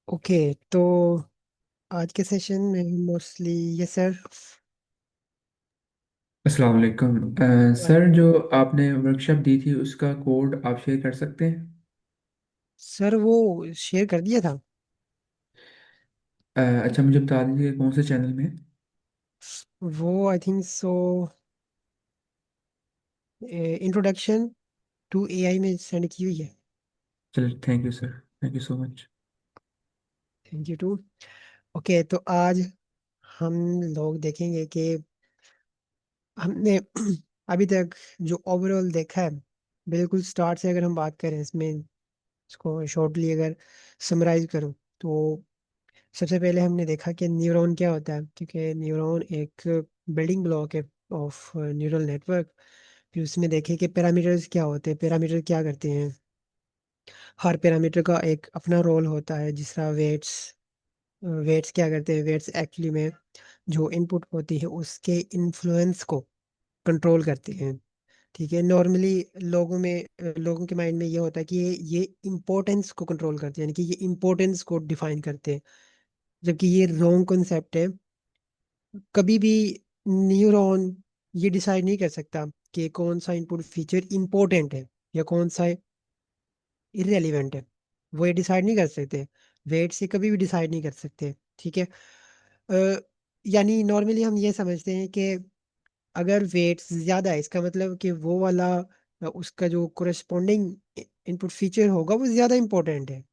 Okay. तो आज के सेशन में मोस्टली यस सर। अस्सलाम वालेकुम। सर, जो आपने वर्कशॉप दी थी उसका कोड आप शेयर कर सकते हैं? सर वो शेयर कर दिया था। अच्छा, मुझे बता दीजिए कौन से चैनल में। वो I think so introduction to AI में सेंड की हुई है। चलिए, thank you sir. Thank you so much. Thank you too. Okay, तो आज हम लोग देखेंगे कि हमने अभी तक जो ओवरऑल देखा है, बिल्कुल स्टार्ट से अगर हम बात करें इसमें, इसको शॉर्टली अगर समराइज करूं तो सबसे पहले हमने देखा कि न्यूरॉन क्या होता है, क्योंकि न्यूरॉन एक बिल्डिंग ब्लॉक है ऑफ न्यूरल नेटवर्क। फिर उसमें देखे कि पैरामीटर्स क्या होते हैं, पैरामीटर क्या करते हैं। हर पैरामीटर का एक अपना रोल होता है, जिस तरह वेट्स। वेट्स क्या करते हैं, वेट्स एक्चुअली में जो इनपुट होती है उसके इन्फ्लुएंस को कंट्रोल करते हैं। ठीक है, नॉर्मली लोगों के माइंड में ये होता है कि ये इम्पोर्टेंस को कंट्रोल करते हैं, यानी कि ये इम्पोर्टेंस को डिफाइन करते हैं, जबकि ये रॉन्ग कॉन्सेप्ट है। कभी भी न्यूरॉन ये डिसाइड नहीं कर सकता कि कौन सा इनपुट फीचर इंपॉर्टेंट है या कौन सा इररेलीवेंट है। वो ये डिसाइड नहीं कर सकते। वेट से कभी भी डिसाइड नहीं कर सकते। ठीक है। यानी नॉर्मली हम ये समझते हैं कि अगर वेट ज़्यादा है, इसका मतलब कि वो वाला उसका जो कोरेस्पॉन्डिंग इनपुट फीचर होगा वो ज़्यादा इंपॉर्टेंट है।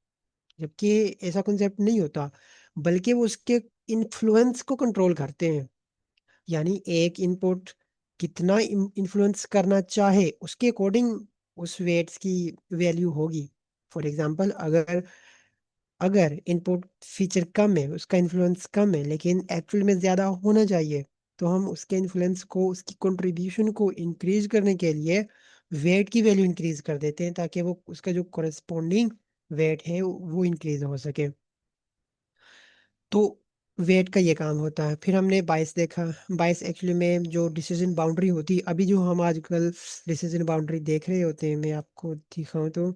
जबकि ऐसा कॉन्सेप्ट नहीं होता, बल्कि वो उसके इन्फ्लुएंस को कंट्रोल करते हैं। यानी एक इनपुट कितना इन्फ्लुएंस करना चाहे उसके अकॉर्डिंग उस वेट्स की वैल्यू होगी। फॉर एग्जांपल, अगर अगर इनपुट फीचर कम है, उसका इन्फ्लुएंस कम है, लेकिन एक्चुअल में ज़्यादा होना चाहिए, तो हम उसके इन्फ्लुएंस को, उसकी कंट्रीब्यूशन को इंक्रीज करने के लिए वेट की वैल्यू इंक्रीज कर देते हैं, ताकि वो उसका जो कोरेस्पॉन्डिंग वेट है वो इंक्रीज हो सके। तो वेट का ये काम होता है। फिर हमने बाइस देखा। बाइस एक्चुअली में जो डिसीजन बाउंड्री होती है, अभी जो हम आजकल डिसीजन बाउंड्री देख रहे होते हैं, मैं आपको दिखाऊं तो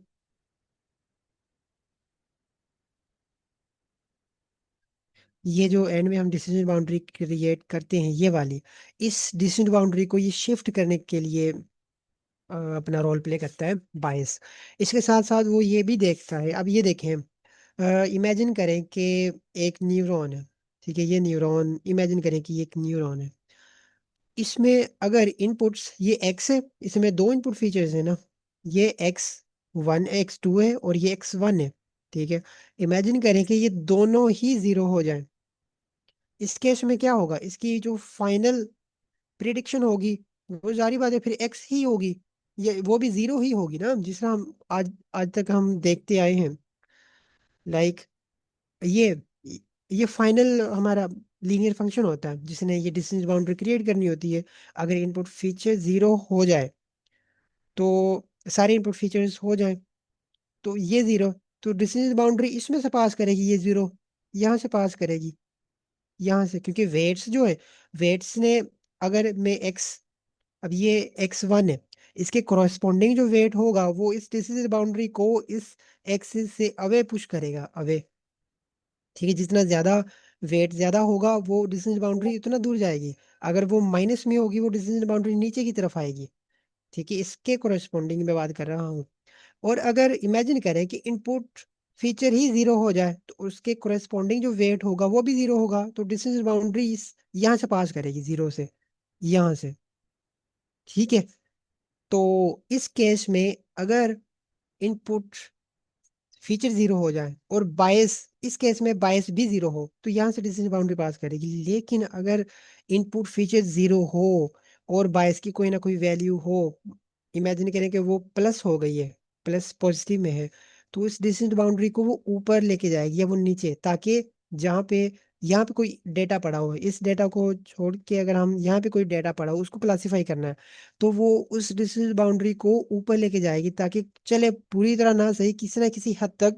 ये जो एंड में हम डिसीजन बाउंड्री क्रिएट करते हैं, ये वाली, इस डिसीजन बाउंड्री को ये शिफ्ट करने के लिए अपना रोल प्ले करता है बाइस। इसके साथ साथ वो ये भी देखता है। अब ये देखें, इमेजिन करें कि एक न्यूरॉन है। ठीक है, ये न्यूरॉन, इमेजिन करें कि ये एक न्यूरॉन है। इसमें अगर इनपुट्स ये एक्स है, इसमें दो इनपुट फीचर्स है ना, ये एक्स 1 एक्स 2 है और ये एक्स 1 है। ठीक है, इमेजिन करें कि ये दोनों ही जीरो हो जाए। इस केस में क्या होगा, इसकी जो फाइनल प्रिडिक्शन होगी वो जारी बात है फिर एक्स ही होगी। ये वो भी जीरो ही होगी ना, जिस तरह हम आज आज तक हम देखते आए हैं। लाइक ये ये फाइनल हमारा लीनियर फंक्शन होता है, जिसने ये डिस्टेंस बाउंड्री क्रिएट करनी होती है। अगर इनपुट फीचर जीरो हो जाए, तो सारे इनपुट फीचर्स हो जाए, तो ये जीरो, तो डिस्टेंस बाउंड्री इसमें से पास करेगी, ये जीरो यहाँ से पास करेगी, यहाँ से, क्योंकि वेट्स जो है, वेट्स ने, अगर मैं एक्स, अब ये एक्स 1 है, इसके कोरस्पॉन्डिंग जो वेट होगा वो इस डिस्टेंस बाउंड्री को इस एक्सिस से अवे पुश करेगा, अवे। ठीक है, जितना ज्यादा वेट ज्यादा होगा वो डिस्टेंस बाउंड्री उतना दूर जाएगी। अगर वो माइनस में होगी वो डिस्टेंस बाउंड्री नीचे की तरफ आएगी। ठीक है, इसके कोरस्पॉन्डिंग में बात कर रहा हूँ। और अगर इमेजिन करें कि इनपुट फीचर ही जीरो हो जाए, तो उसके कोरस्पॉन्डिंग जो वेट होगा वो भी जीरो होगा, तो डिस्टेंस बाउंड्री इस यहाँ से पास करेगी, जीरो से, यहाँ से। ठीक है, तो इस केस में अगर इनपुट फीचर जीरो हो जाए और बायस, इस केस में बायस भी जीरो हो, तो यहाँ से डिसीजन बाउंड्री पास करेगी। लेकिन अगर इनपुट फीचर जीरो हो और बायस की कोई ना कोई वैल्यू हो, इमेजिन करें कि वो प्लस हो गई है, प्लस पॉजिटिव में है, तो इस डिसीजन बाउंड्री को वो ऊपर लेके जाएगी या वो नीचे, ताकि जहाँ पे, यहाँ पे कोई डेटा पड़ा हो, इस डेटा को छोड़ के अगर हम यहाँ पे कोई डेटा पड़ा हो उसको क्लासीफाई करना है, तो वो उस डिस्टेंस बाउंड्री को ऊपर लेके जाएगी, ताकि चले पूरी तरह ना सही, किसी ना किसी हद तक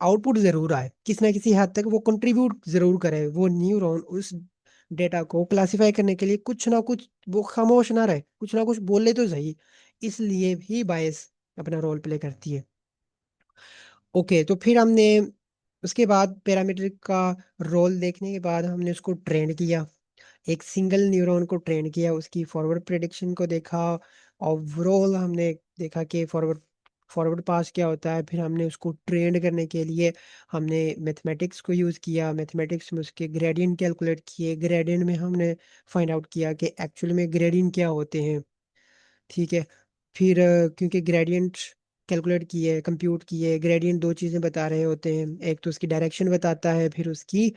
आउटपुट जरूर आए, किसी ना किसी हद तक वो कंट्रीब्यूट जरूर करे, वो न्यूरॉन उस डेटा को क्लासिफाई करने के लिए कुछ ना कुछ, वो खामोश ना रहे, कुछ ना कुछ बोले तो सही। इसलिए भी बायस अपना रोल प्ले करती है। ओके, तो फिर हमने उसके बाद पैरामीट्रिक का रोल देखने के बाद हमने उसको ट्रेन किया, एक सिंगल न्यूरॉन को ट्रेन किया, उसकी फॉरवर्ड प्रेडिक्शन को देखा। ओवरऑल हमने देखा कि फॉरवर्ड फॉरवर्ड पास क्या होता है। फिर हमने उसको ट्रेन करने के लिए हमने मैथमेटिक्स को यूज़ किया, मैथमेटिक्स में उसके ग्रेडियंट कैलकुलेट किए, ग्रेडियंट में हमने फाइंड आउट किया कि एक्चुअली में ग्रेडियंट क्या होते हैं। ठीक है। फिर क्योंकि ग्रेडियंट कैलकुलेट किए, कंप्यूट किए, ग्रेडियंट दो चीज़ें बता रहे होते हैं, एक तो उसकी डायरेक्शन बताता है, फिर उसकी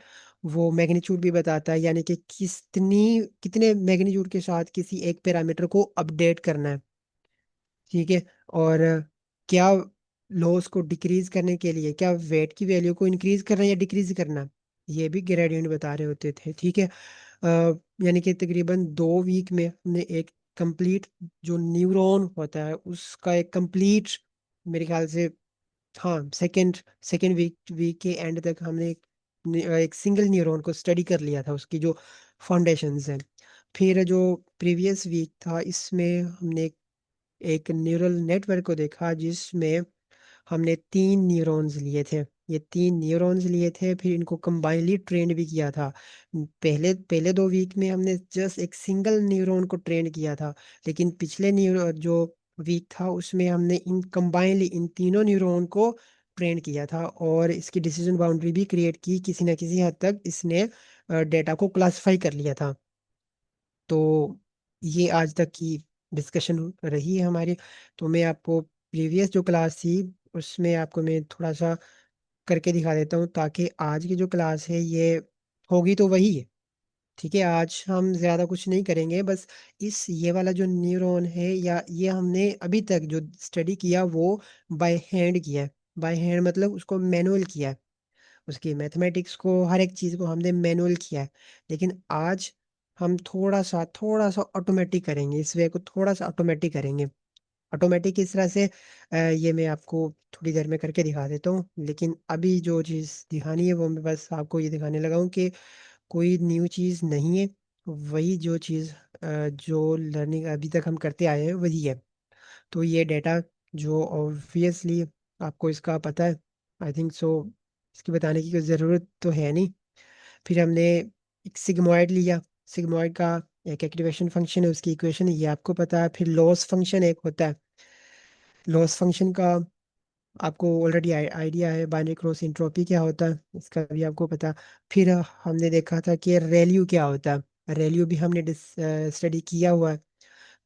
वो मैग्नीट्यूड भी बताता है, यानी कि कितने मैग्नीट्यूड के साथ किसी एक पैरामीटर को अपडेट करना है। ठीक है। और क्या लॉस को डिक्रीज करने के लिए, क्या वेट की वैल्यू को इंक्रीज करना है या डिक्रीज करना, ये भी ग्रेडियंट बता रहे होते थे। ठीक है। यानी कि तकरीबन 2 वीक में हमने एक कंप्लीट जो न्यूरॉन होता है उसका एक कंप्लीट, मेरे ख्याल से, हाँ, सेकेंड सेकेंड वीक वीक के एंड तक हमने एक सिंगल न्यूरॉन को स्टडी कर लिया था, उसकी जो फाउंडेशंस हैं। फिर जो प्रीवियस वीक था इसमें हमने एक न्यूरल नेटवर्क को देखा जिसमें हमने 3 न्यूरॉन्स लिए थे। ये 3 न्यूरॉन्स लिए थे, फिर इनको कंबाइनली ट्रेन भी किया था। पहले पहले 2 वीक में हमने जस्ट एक सिंगल न्यूरॉन को ट्रेन किया था, लेकिन पिछले न्यूरो जो वीक था उसमें हमने इन कंबाइनली इन तीनों न्यूरॉन को ट्रेन किया था, और इसकी डिसीजन बाउंड्री भी क्रिएट की, किसी ना किसी हद तक इसने डेटा को क्लासिफाई कर लिया था। तो ये आज तक की डिस्कशन रही है हमारी। तो मैं आपको प्रीवियस जो क्लास थी उसमें आपको मैं थोड़ा सा करके दिखा देता हूँ, ताकि आज की जो क्लास है ये होगी तो वही है। ठीक है। आज हम ज़्यादा कुछ नहीं करेंगे, बस इस ये वाला जो न्यूरॉन है, या ये हमने अभी तक जो स्टडी किया वो बाय हैंड किया है। बाय हैंड मतलब उसको मैनुअल किया है, उसकी मैथमेटिक्स को, हर एक चीज़ को हमने मैनुअल किया है। लेकिन आज हम थोड़ा सा ऑटोमेटिक करेंगे, इस वे को थोड़ा सा ऑटोमेटिक करेंगे। ऑटोमेटिक किस तरह से, ये मैं आपको थोड़ी देर में करके दिखा देता हूँ। लेकिन अभी जो चीज़ दिखानी है वो मैं बस आपको ये दिखाने लगा हूँ कि कोई न्यू चीज़ नहीं है, वही जो चीज़ जो लर्निंग अभी तक हम करते आए हैं वही है। तो ये डेटा जो ऑब्वियसली आपको इसका पता है, आई थिंक सो, इसकी बताने की कोई ज़रूरत तो है नहीं। फिर हमने एक सिग्मॉइड लिया, सिग्मॉइड का एक एक्टिवेशन फंक्शन है, उसकी इक्वेशन ये आपको पता है। फिर लॉस फंक्शन एक होता है, लॉस फंक्शन का आपको ऑलरेडी आइडिया है, बाइनरी क्रॉस एंट्रोपी क्या होता है इसका भी आपको पता। फिर हमने देखा था कि रेल्यू क्या होता है, रेल्यू भी हमने स्टडी किया हुआ है।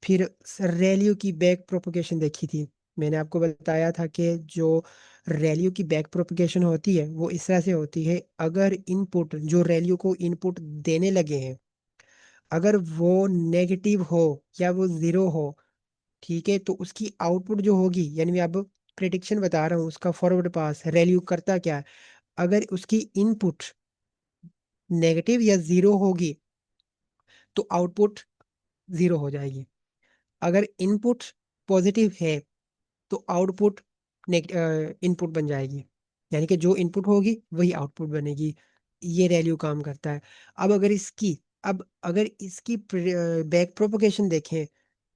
फिर रेल्यू की बैक प्रोपगेशन देखी थी। मैंने आपको बताया था कि जो रेल्यू की बैक प्रोपगेशन होती है वो इस तरह से होती है, अगर इनपुट जो रेल्यू को इनपुट देने लगे हैं, अगर वो नेगेटिव हो या वो ज़ीरो हो, ठीक है, तो उसकी आउटपुट जो होगी, यानी मैं अब प्रिडिक्शन बता रहा हूँ उसका फॉरवर्ड पास रेल्यू करता क्या है। अगर उसकी इनपुट नेगेटिव या ज़ीरो होगी तो आउटपुट ज़ीरो हो जाएगी। अगर इनपुट पॉजिटिव है तो आउटपुट इनपुट बन जाएगी, यानी कि जो इनपुट होगी वही आउटपुट बनेगी। ये वैल्यू काम करता है। अब अगर इसकी बैक प्रोपगेशन देखें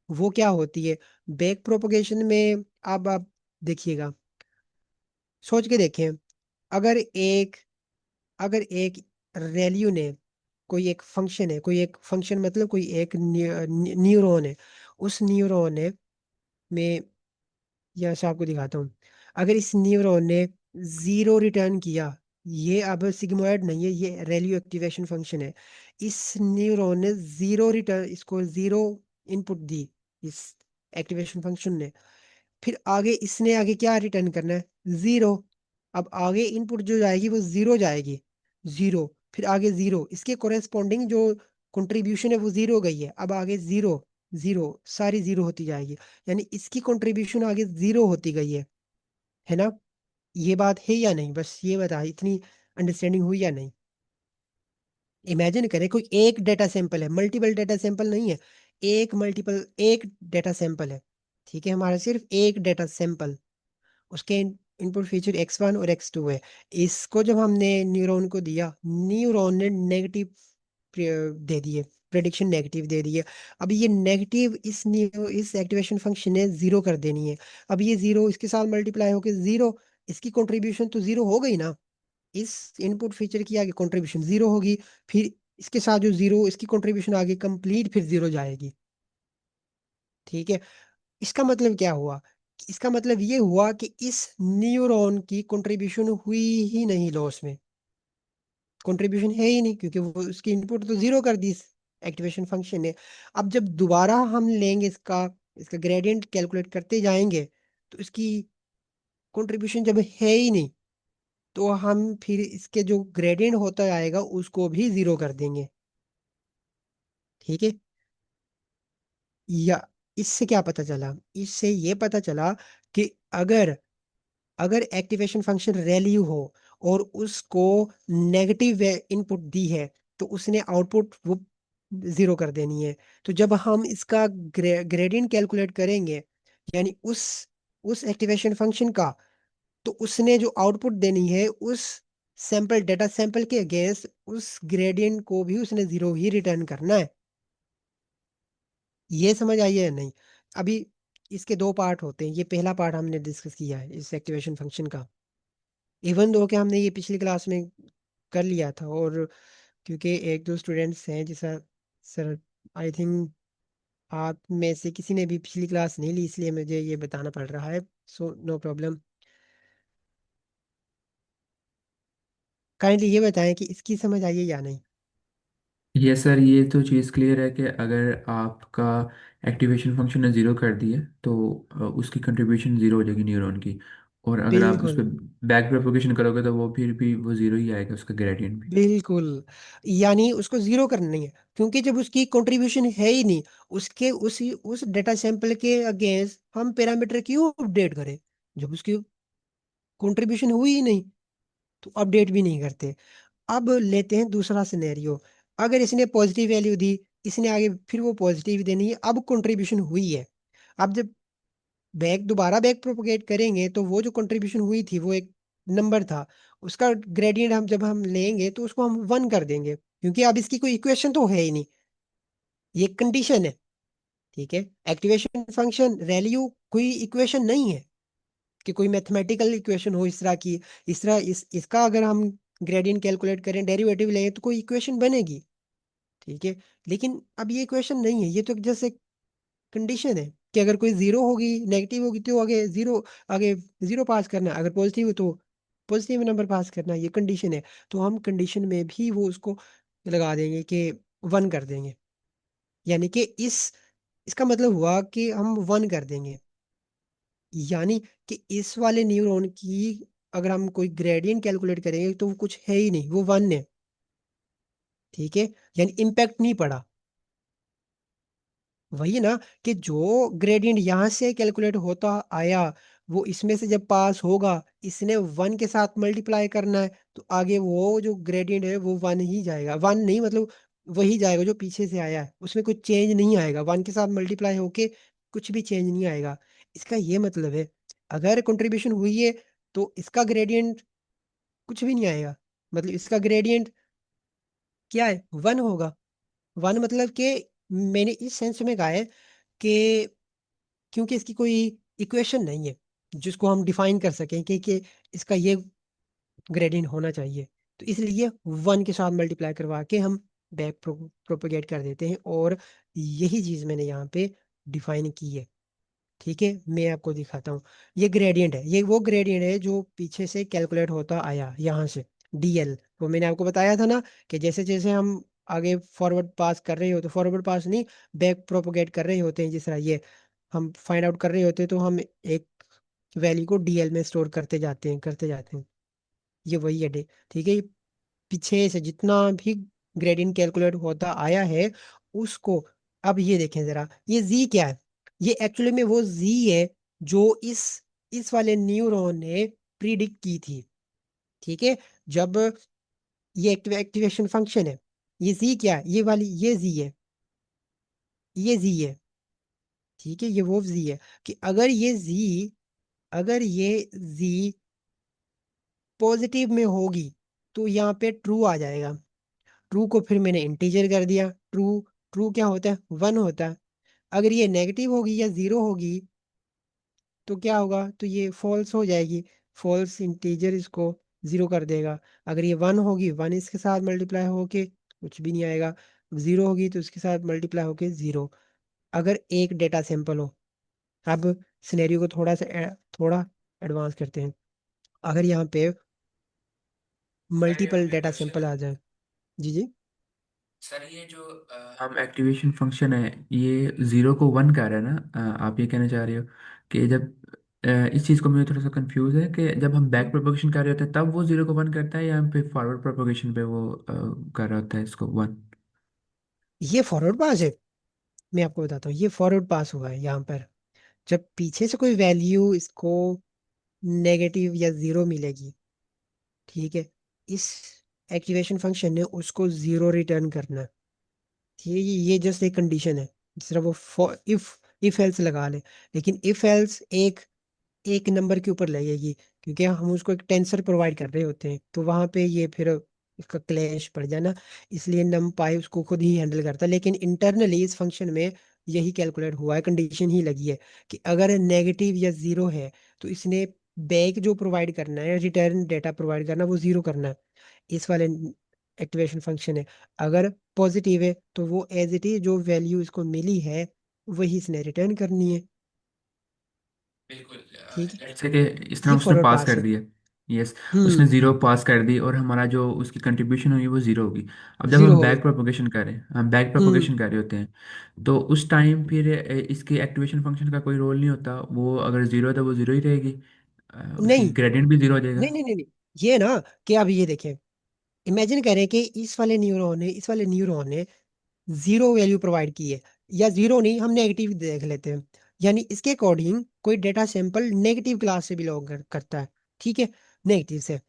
वो क्या होती है। बैक प्रोपगेशन में अब आप देखिएगा, सोच के देखें, अगर एक अगर एक रैल्यू ने, कोई एक फंक्शन है, कोई एक फंक्शन मतलब कोई एक न्यूरॉन है, उस न्यूरॉन ने में, यहाँ से आपको दिखाता हूँ, अगर इस न्यूरॉन ने जीरो रिटर्न किया, ये अब सिग्मोइड नहीं है, ये रेडियो एक्टिवेशन फंक्शन है। इस न्यूरॉन ने जीरो रिटर्न, इसको जीरो इनपुट दी इस एक्टिवेशन फंक्शन ने, फिर आगे इसने आगे क्या रिटर्न करना है, जीरो। अब आगे इनपुट जो जाएगी वो जीरो जाएगी, जीरो, फिर आगे जीरो, इसके कोरेस्पॉन्डिंग जो कंट्रीब्यूशन है वो जीरो गई है, अब आगे जीरो, जीरो, सारी जीरो होती जाएगी, यानी इसकी कंट्रीब्यूशन आगे जीरो होती गई है ना। ये बात है या नहीं, बस ये बता, इतनी अंडरस्टैंडिंग हुई या नहीं। इमेजिन करें कोई एक डेटा सैंपल है, मल्टीपल डेटा सैंपल नहीं है, एक डेटा सैंपल है। ठीक है, हमारा सिर्फ एक डेटा सैंपल, उसके इनपुट फीचर x1 और x2 है। इसको जब हमने न्यूरॉन को दिया, न्यूरॉन ने नेगेटिव दे दिए, प्रेडिक्शन नेगेटिव दे दी है। अब ये नेगेटिव इस एक्टिवेशन फंक्शन ने जीरो कर देनी है। अब ये जीरो इसके साथ मल्टीप्लाई होकर जीरो, इसकी कंट्रीब्यूशन तो जीरो हो गई ना, इस इनपुट फीचर की आगे कंट्रीब्यूशन जीरो होगी, फिर इसके साथ जो जीरो इसकी कंट्रीब्यूशन आगे कंप्लीट फिर जीरो जाएगी। ठीक है। इसका मतलब क्या हुआ? इसका मतलब ये हुआ कि इस न्यूरॉन की कंट्रीब्यूशन हुई ही नहीं लॉस में, कंट्रीब्यूशन है ही नहीं, क्योंकि वो उसकी इनपुट तो जीरो कर दी इस एक्टिवेशन फंक्शन ने। अब जब दोबारा हम लेंगे इसका इसका ग्रेडियंट कैलकुलेट करते जाएंगे, तो इसकी कंट्रीब्यूशन जब है ही नहीं, तो हम फिर इसके जो ग्रेडियंट होता आएगा उसको भी जीरो कर देंगे। ठीक है। या इससे क्या पता चला? इससे ये पता चला कि अगर अगर एक्टिवेशन फंक्शन वैल्यू हो और उसको नेगेटिव इनपुट दी है, तो उसने आउटपुट वो जीरो कर देनी है। तो जब हम इसका ग्रेडियंट कैलकुलेट करेंगे, यानी उस एक्टिवेशन फंक्शन का, तो उसने जो आउटपुट देनी है उस सैंपल डेटा सैंपल के अगेंस्ट उस ग्रेडियंट को भी उसने जीरो ही रिटर्न करना है। ये समझ आई है या नहीं? अभी इसके दो पार्ट होते हैं, ये पहला पार्ट हमने डिस्कस किया है इस एक्टिवेशन फंक्शन का। इवन दो कि हमने ये पिछली क्लास में कर लिया था, और क्योंकि एक दो स्टूडेंट्स हैं जैसा सर, आई थिंक आप में से किसी ने भी पिछली क्लास नहीं ली, इसलिए मुझे ये बताना पड़ रहा है। So no problem. काइंडली ये बताएं कि इसकी समझ आई है या नहीं। ये सर, ये तो चीज़ क्लियर है कि अगर आपका एक्टिवेशन फंक्शन ने ज़ीरो कर दिया तो उसकी कंट्रीब्यूशन ज़ीरो हो जाएगी न्यूरॉन की। और अगर आप उस पर बिल्कुल बैक प्रोपोगेशन करोगे तो वो फिर भी वो ज़ीरो ही आएगा, उसका ग्रेडियंट भी। बिल्कुल। यानी उसको जीरो करना नहीं है, क्योंकि जब उसकी कंट्रीब्यूशन है ही नहीं, उसके उस डेटा सैंपल के अगेंस्ट हम पैरामीटर क्यों अपडेट करें? जब उसकी कंट्रीब्यूशन हुई ही नहीं, तो अपडेट भी नहीं करते। अब लेते हैं दूसरा सिनेरियो। अगर इसने पॉजिटिव वैल्यू दी, इसने आगे फिर वो पॉजिटिव देनी है, अब कंट्रीब्यूशन हुई है। अब जब दोबारा बैक प्रोपोगेट करेंगे, तो वो जो कंट्रीब्यूशन हुई थी वो एक नंबर था, उसका ग्रेडियंट हम जब हम लेंगे तो उसको हम वन कर देंगे, क्योंकि अब इसकी कोई इक्वेशन तो है ही नहीं, ये कंडीशन है। ठीक है। एक्टिवेशन फंक्शन वैल्यू कोई इक्वेशन नहीं है कि कोई मैथमेटिकल इक्वेशन हो इस तरह की। इस तरह इसका अगर हम ग्रेडियंट कैलकुलेट करें, डेरिवेटिव लें, तो कोई इक्वेशन बनेगी। ठीक है। लेकिन अब ये इक्वेशन नहीं है, ये तो जैसे कंडीशन है कि अगर कोई जीरो होगी, नेगेटिव होगी, तो आगे जीरो पास करना है, अगर पॉजिटिव हो तो पॉजिटिव नंबर पास करना है, ये कंडीशन है। तो हम कंडीशन में भी वो उसको लगा देंगे कि वन कर देंगे। यानी कि इसका मतलब हुआ कि हम वन कर देंगे, यानी कि इस वाले न्यूरॉन की अगर हम कोई ग्रेडियंट कैलकुलेट करेंगे तो वो कुछ है ही नहीं, वो वन है। ठीक है। यानी इम्पैक्ट नहीं पड़ा। वही ना, कि जो ग्रेडियंट यहाँ से कैलकुलेट होता आया, वो इसमें से जब पास होगा, इसने वन के साथ मल्टीप्लाई करना है, तो आगे वो जो ग्रेडियंट है वो वन ही जाएगा, वन नहीं मतलब वही जाएगा जो पीछे से आया है, उसमें कुछ चेंज नहीं आएगा, वन के साथ मल्टीप्लाई होके कुछ भी चेंज नहीं आएगा। इसका ये मतलब है, अगर कंट्रीब्यूशन हुई है तो इसका ग्रेडियंट कुछ भी नहीं आएगा, मतलब इसका ग्रेडियंट क्या है? वन होगा। वन मतलब कि मैंने इस सेंस में कहा है कि क्योंकि इसकी कोई इक्वेशन नहीं है जिसको हम डिफाइन कर सकें कि इसका ये ग्रेडियंट होना चाहिए, तो इसलिए वन के साथ मल्टीप्लाई करवा के हम प्रोपोगेट कर देते हैं, और यही चीज़ मैंने यहाँ पे डिफाइन की है। ठीक है, मैं आपको दिखाता हूँ। ये ग्रेडियंट है, ये वो ग्रेडियंट है जो पीछे से कैलकुलेट होता आया यहाँ से, डीएल। वो मैंने आपको बताया था ना कि जैसे जैसे हम आगे फॉरवर्ड पास कर रहे होते, फॉरवर्ड पास नहीं, बैक प्रोपोगेट कर रहे होते हैं, जिस तरह ये हम फाइंड आउट कर रहे होते हैं, तो हम एक वैल्यू को डीएल में स्टोर करते जाते हैं। ये वही है ठीक है। ये पीछे से जितना भी ग्रेडियंट कैलकुलेट होता आया है उसको, अब ये देखें जरा, ये जी क्या है? ये एक्चुअली में वो जी है जो इस वाले न्यूरॉन ने प्रिडिक्ट की थी। ठीक है। जब ये एक्टिवेशन फंक्शन है, ये जी क्या है? ये वाली ये जी है, ये जी है। ठीक है, ये वो जी है कि अगर ये जी पॉजिटिव में होगी, तो यहाँ पे ट्रू आ जाएगा। ट्रू को फिर मैंने इंटीजर कर दिया। ट्रू ट्रू क्या होता है? वन होता है। अगर ये नेगेटिव होगी या जीरो होगी, तो क्या होगा? तो ये फॉल्स हो जाएगी। फॉल्स इंटीजर इसको जीरो कर देगा। अगर ये वन होगी, वन इसके साथ मल्टीप्लाई होके कुछ भी नहीं आएगा। जीरो होगी तो इसके साथ मल्टीप्लाई होके जीरो। अगर एक डेटा सैंपल हो, अब सिनेरियो को थोड़ा एडवांस करते हैं। अगर यहाँ पे सर ये मल्टीपल मेरा डेटा क्वेश्चन सैंपल है। आ जाए। जी जी। सर ये जो हम एक्टिवेशन फंक्शन है, ये जीरो को वन कर रहे हैं ना? आप ये कहना चाह रहे हो कि जब इस चीज़ को मुझे थोड़ा सा कंफ्यूज है कि जब हम बैक प्रोपगेशन कर रहे होते हैं तब वो जीरो को वन करता है, या हम फिर फॉरवर्ड प्रोपगेशन पे वो कर रहा होता है इसको वन? ये फॉरवर्ड पास है। मैं आपको बताता हूँ, ये फॉरवर्ड पास हुआ है यहाँ पर। जब पीछे से कोई वैल्यू इसको नेगेटिव या जीरो मिलेगी, ठीक है, इस एक्टिवेशन फंक्शन ने उसको जीरो रिटर्न करना है। ये जस्ट एक कंडीशन है। जिस तरह वो इफ एल्स लगा ले, लेकिन इफ एल्स एक एक नंबर के ऊपर लगेगी, क्योंकि हम उसको एक टेंसर प्रोवाइड कर रहे होते हैं, तो वहां पे ये फिर इसका क्लैश पड़ जाना। इसलिए नम पाई उसको खुद ही हैंडल करता है, लेकिन इंटरनली इस फंक्शन में यही कैलकुलेट हुआ है, कंडीशन ही लगी है कि अगर नेगेटिव या जीरो है तो इसने बैक जो प्रोवाइड करना है, रिटर्न डेटा प्रोवाइड करना, वो जीरो करना है। इस वाले एक्टिवेशन फंक्शन है। अगर पॉजिटिव है तो वो एज इट इज जो वैल्यू इसको मिली है वही इसने रिटर्न करनी है। बिल्कुल। ठीक है। जैसे कि इस तरह ये उसने फॉरवर्ड पास पास कर है। दिया। यस। उसने हम्म। जीरो पास कर दी और हमारा जो उसकी कंट्रीब्यूशन हुई वो जीरो होगी। अब जब जीरो हम हो गई। बैक प्रोपगेशन कर रहे हैं, हम बैक हम्म। प्रोपगेशन कर रहे होते हैं, तो उस टाइम फिर इसके एक्टिवेशन फंक्शन का कोई रोल नहीं होता। वो अगर जीरो है तो वो जीरो ही रहेगी। उसकी नहीं ग्रेडियंट भी जीरो हो नहीं जाएगा। नहीं नहीं नहीं। ये ना, कि अब ये देखें, इमेजिन करें कि इस वाले न्यूरॉन ने जीरो वैल्यू प्रोवाइड की है, या जीरो नहीं, हम नेगेटिव देख लेते हैं। यानी इसके अकॉर्डिंग कोई डेटा सैंपल नेगेटिव क्लास से बिलोंग करता है। ठीक है, नेगेटिव से।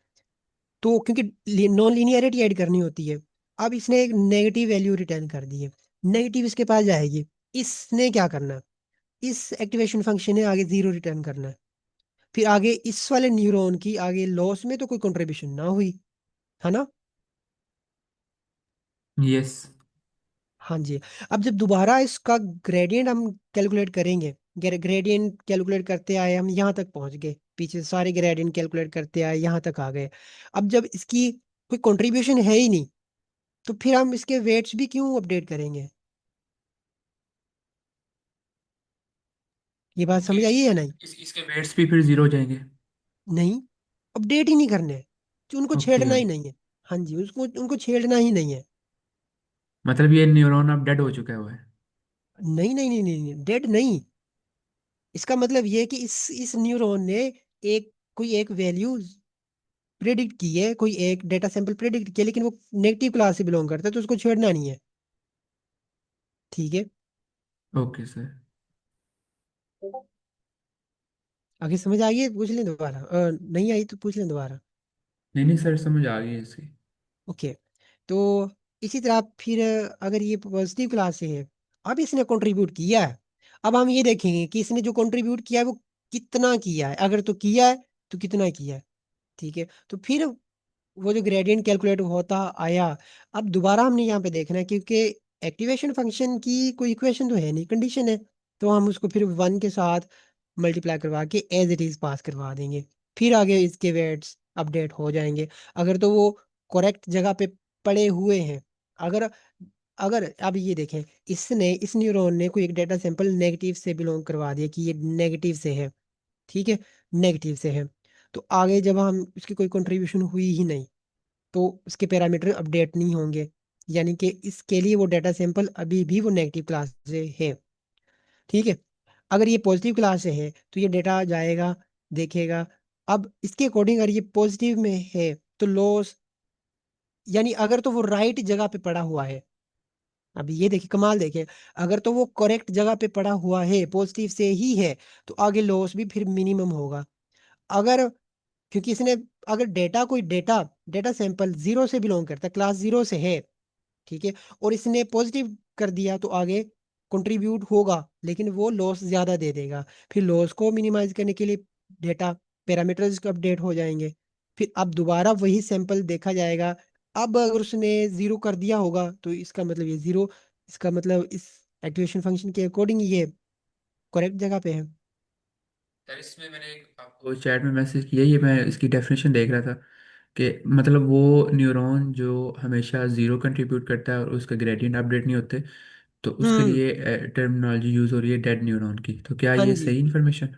तो क्योंकि नॉन लीनियरिटी ऐड करनी होती है, अब इसने एक नेगेटिव वैल्यू रिटर्न कर दी है। नेगेटिव इसके पास जाएगी। इसने क्या करना है, इस एक्टिवेशन फंक्शन ने आगे जीरो रिटर्न करना है। फिर आगे इस वाले न्यूरॉन की आगे लॉस में तो कोई कंट्रीब्यूशन ना हुई, है ना। यस। हाँ जी। अब जब दोबारा इसका ग्रेडियंट हम कैलकुलेट करेंगे, ग्रेडियंट कैलकुलेट करते आए हम यहाँ तक पहुंच गए, पीछे सारे ग्रेडियंट कैलकुलेट करते आए यहाँ तक आ गए। अब जब इसकी कोई कंट्रीब्यूशन है ही नहीं, तो फिर हम इसके वेट्स भी क्यों अपडेट करेंगे। ये बात ओके। समझ आई है या नहीं। इसके वेट्स भी फिर जीरो हो जाएंगे। नहीं, अपडेट ही नहीं करने, जो उनको ओके। छेड़ना ही नहीं है। हाँ जी, उसको उनको छेड़ना ही नहीं है। मतलब ये न्यूरॉन अब डेड हो चुका है, हुआ है? नहीं नहीं नहीं नहीं, डेड नहीं। इसका मतलब ये है कि इस न्यूरॉन ने कोई एक वैल्यू प्रेडिक्ट की है, कोई एक डेटा सैंपल प्रेडिक्ट किया, लेकिन वो नेगेटिव क्लास से बिलोंग करता है, तो उसको छेड़ना नहीं है। ठीक है। Okay sir. आगे समझ आ गई, पूछ लें दोबारा, नहीं आई तो पूछ लें दोबारा। नहीं नहीं सर, समझ आ गई इसकी। ओके। तो इसी तरह फिर अगर ये पॉजिटिव क्लास से है, अब इसने कंट्रीब्यूट किया है। अब हम ये देखेंगे कि इसने जो कंट्रीब्यूट किया है वो कितना किया है, अगर तो किया है तो कितना किया है। ठीक है, तो फिर वो जो ग्रेडियंट कैलकुलेट होता आया। अब दोबारा हमने यहाँ पे देखना है, क्योंकि एक्टिवेशन फंक्शन की कोई इक्वेशन तो है नहीं, कंडीशन है। तो हम उसको फिर वन के साथ मल्टीप्लाई करवा के एज इट इज पास करवा देंगे। फिर आगे इसके वेट्स अपडेट हो जाएंगे। अगर तो वो करेक्ट जगह पे पड़े हुए हैं। अगर अगर अब ये देखें, इस न्यूरॉन ने कोई एक डेटा सैंपल नेगेटिव से बिलोंग करवा दिया कि ये नेगेटिव से है। ठीक है, नेगेटिव से है। तो आगे जब हम इसकी कोई कंट्रीब्यूशन हुई ही नहीं, तो उसके पैरामीटर अपडेट नहीं होंगे। यानी कि इसके लिए वो डेटा सैंपल अभी भी वो नेगेटिव क्लास से है। ठीक है। अगर ये पॉजिटिव क्लास से है तो ये डेटा जाएगा, देखेगा। अब इसके अकॉर्डिंग अगर ये पॉजिटिव में है तो लॉस, यानी अगर तो वो राइट जगह पे पड़ा हुआ है। अब ये देखिए, कमाल देखिए, अगर तो वो करेक्ट जगह पे पड़ा हुआ है, पॉजिटिव से ही है, तो आगे लॉस भी फिर मिनिमम होगा। अगर क्योंकि इसने अगर कोई डेटा डेटा सैंपल जीरो से बिलोंग करता है, क्लास जीरो से है, ठीक है, और इसने पॉजिटिव कर दिया, तो आगे कंट्रीब्यूट होगा, लेकिन वो लॉस ज्यादा दे देगा। फिर लॉस को मिनिमाइज करने के लिए डेटा पैरामीटर्स अपडेट हो जाएंगे। फिर अब दोबारा वही सैंपल देखा जाएगा। अब अगर उसने जीरो कर दिया होगा तो इसका मतलब ये जीरो, इसका मतलब इस एक्टिवेशन फंक्शन के अकॉर्डिंग ये करेक्ट जगह पे है। सर इसमें मैंने आपको चैट में मैसेज किया, ये मैं इसकी डेफिनेशन देख रहा था कि मतलब वो न्यूरॉन जो हमेशा ज़ीरो कंट्रीब्यूट करता है और उसका ग्रेडियंट अपडेट नहीं होते, तो उसके हम्म। लिए टर्मिनोलॉजी यूज़ हो रही है डेड न्यूरॉन की। तो क्या हाँ ये जी। सही इन्फॉर्मेशन?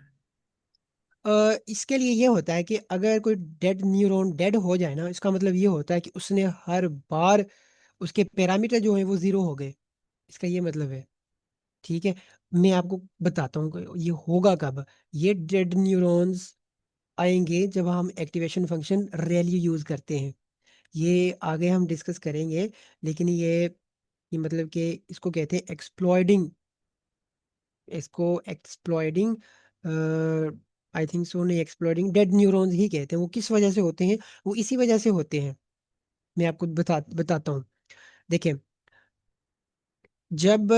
इसके लिए ये होता है कि अगर कोई डेड न्यूरॉन डेड हो जाए ना, इसका मतलब ये होता है कि उसने हर बार उसके पैरामीटर जो है वो जीरो हो गए। इसका ये मतलब है। ठीक है। मैं आपको बताता हूँ कि ये होगा कब। ये डेड न्यूरॉन्स आएंगे जब हम एक्टिवेशन फंक्शन रैली यूज करते हैं। ये आगे हम डिस्कस करेंगे। लेकिन ये मतलब कि इसको कहते हैं एक्सप्लॉइडिंग। इसको एक्सप्लॉइडिंग आई थिंक सो, नहीं, एक्सप्लॉइडिंग डेड न्यूरॉन्स ही कहते हैं। वो किस वजह से होते हैं? वो इसी वजह से होते हैं। मैं आपको बताता हूँ। देखिए, जब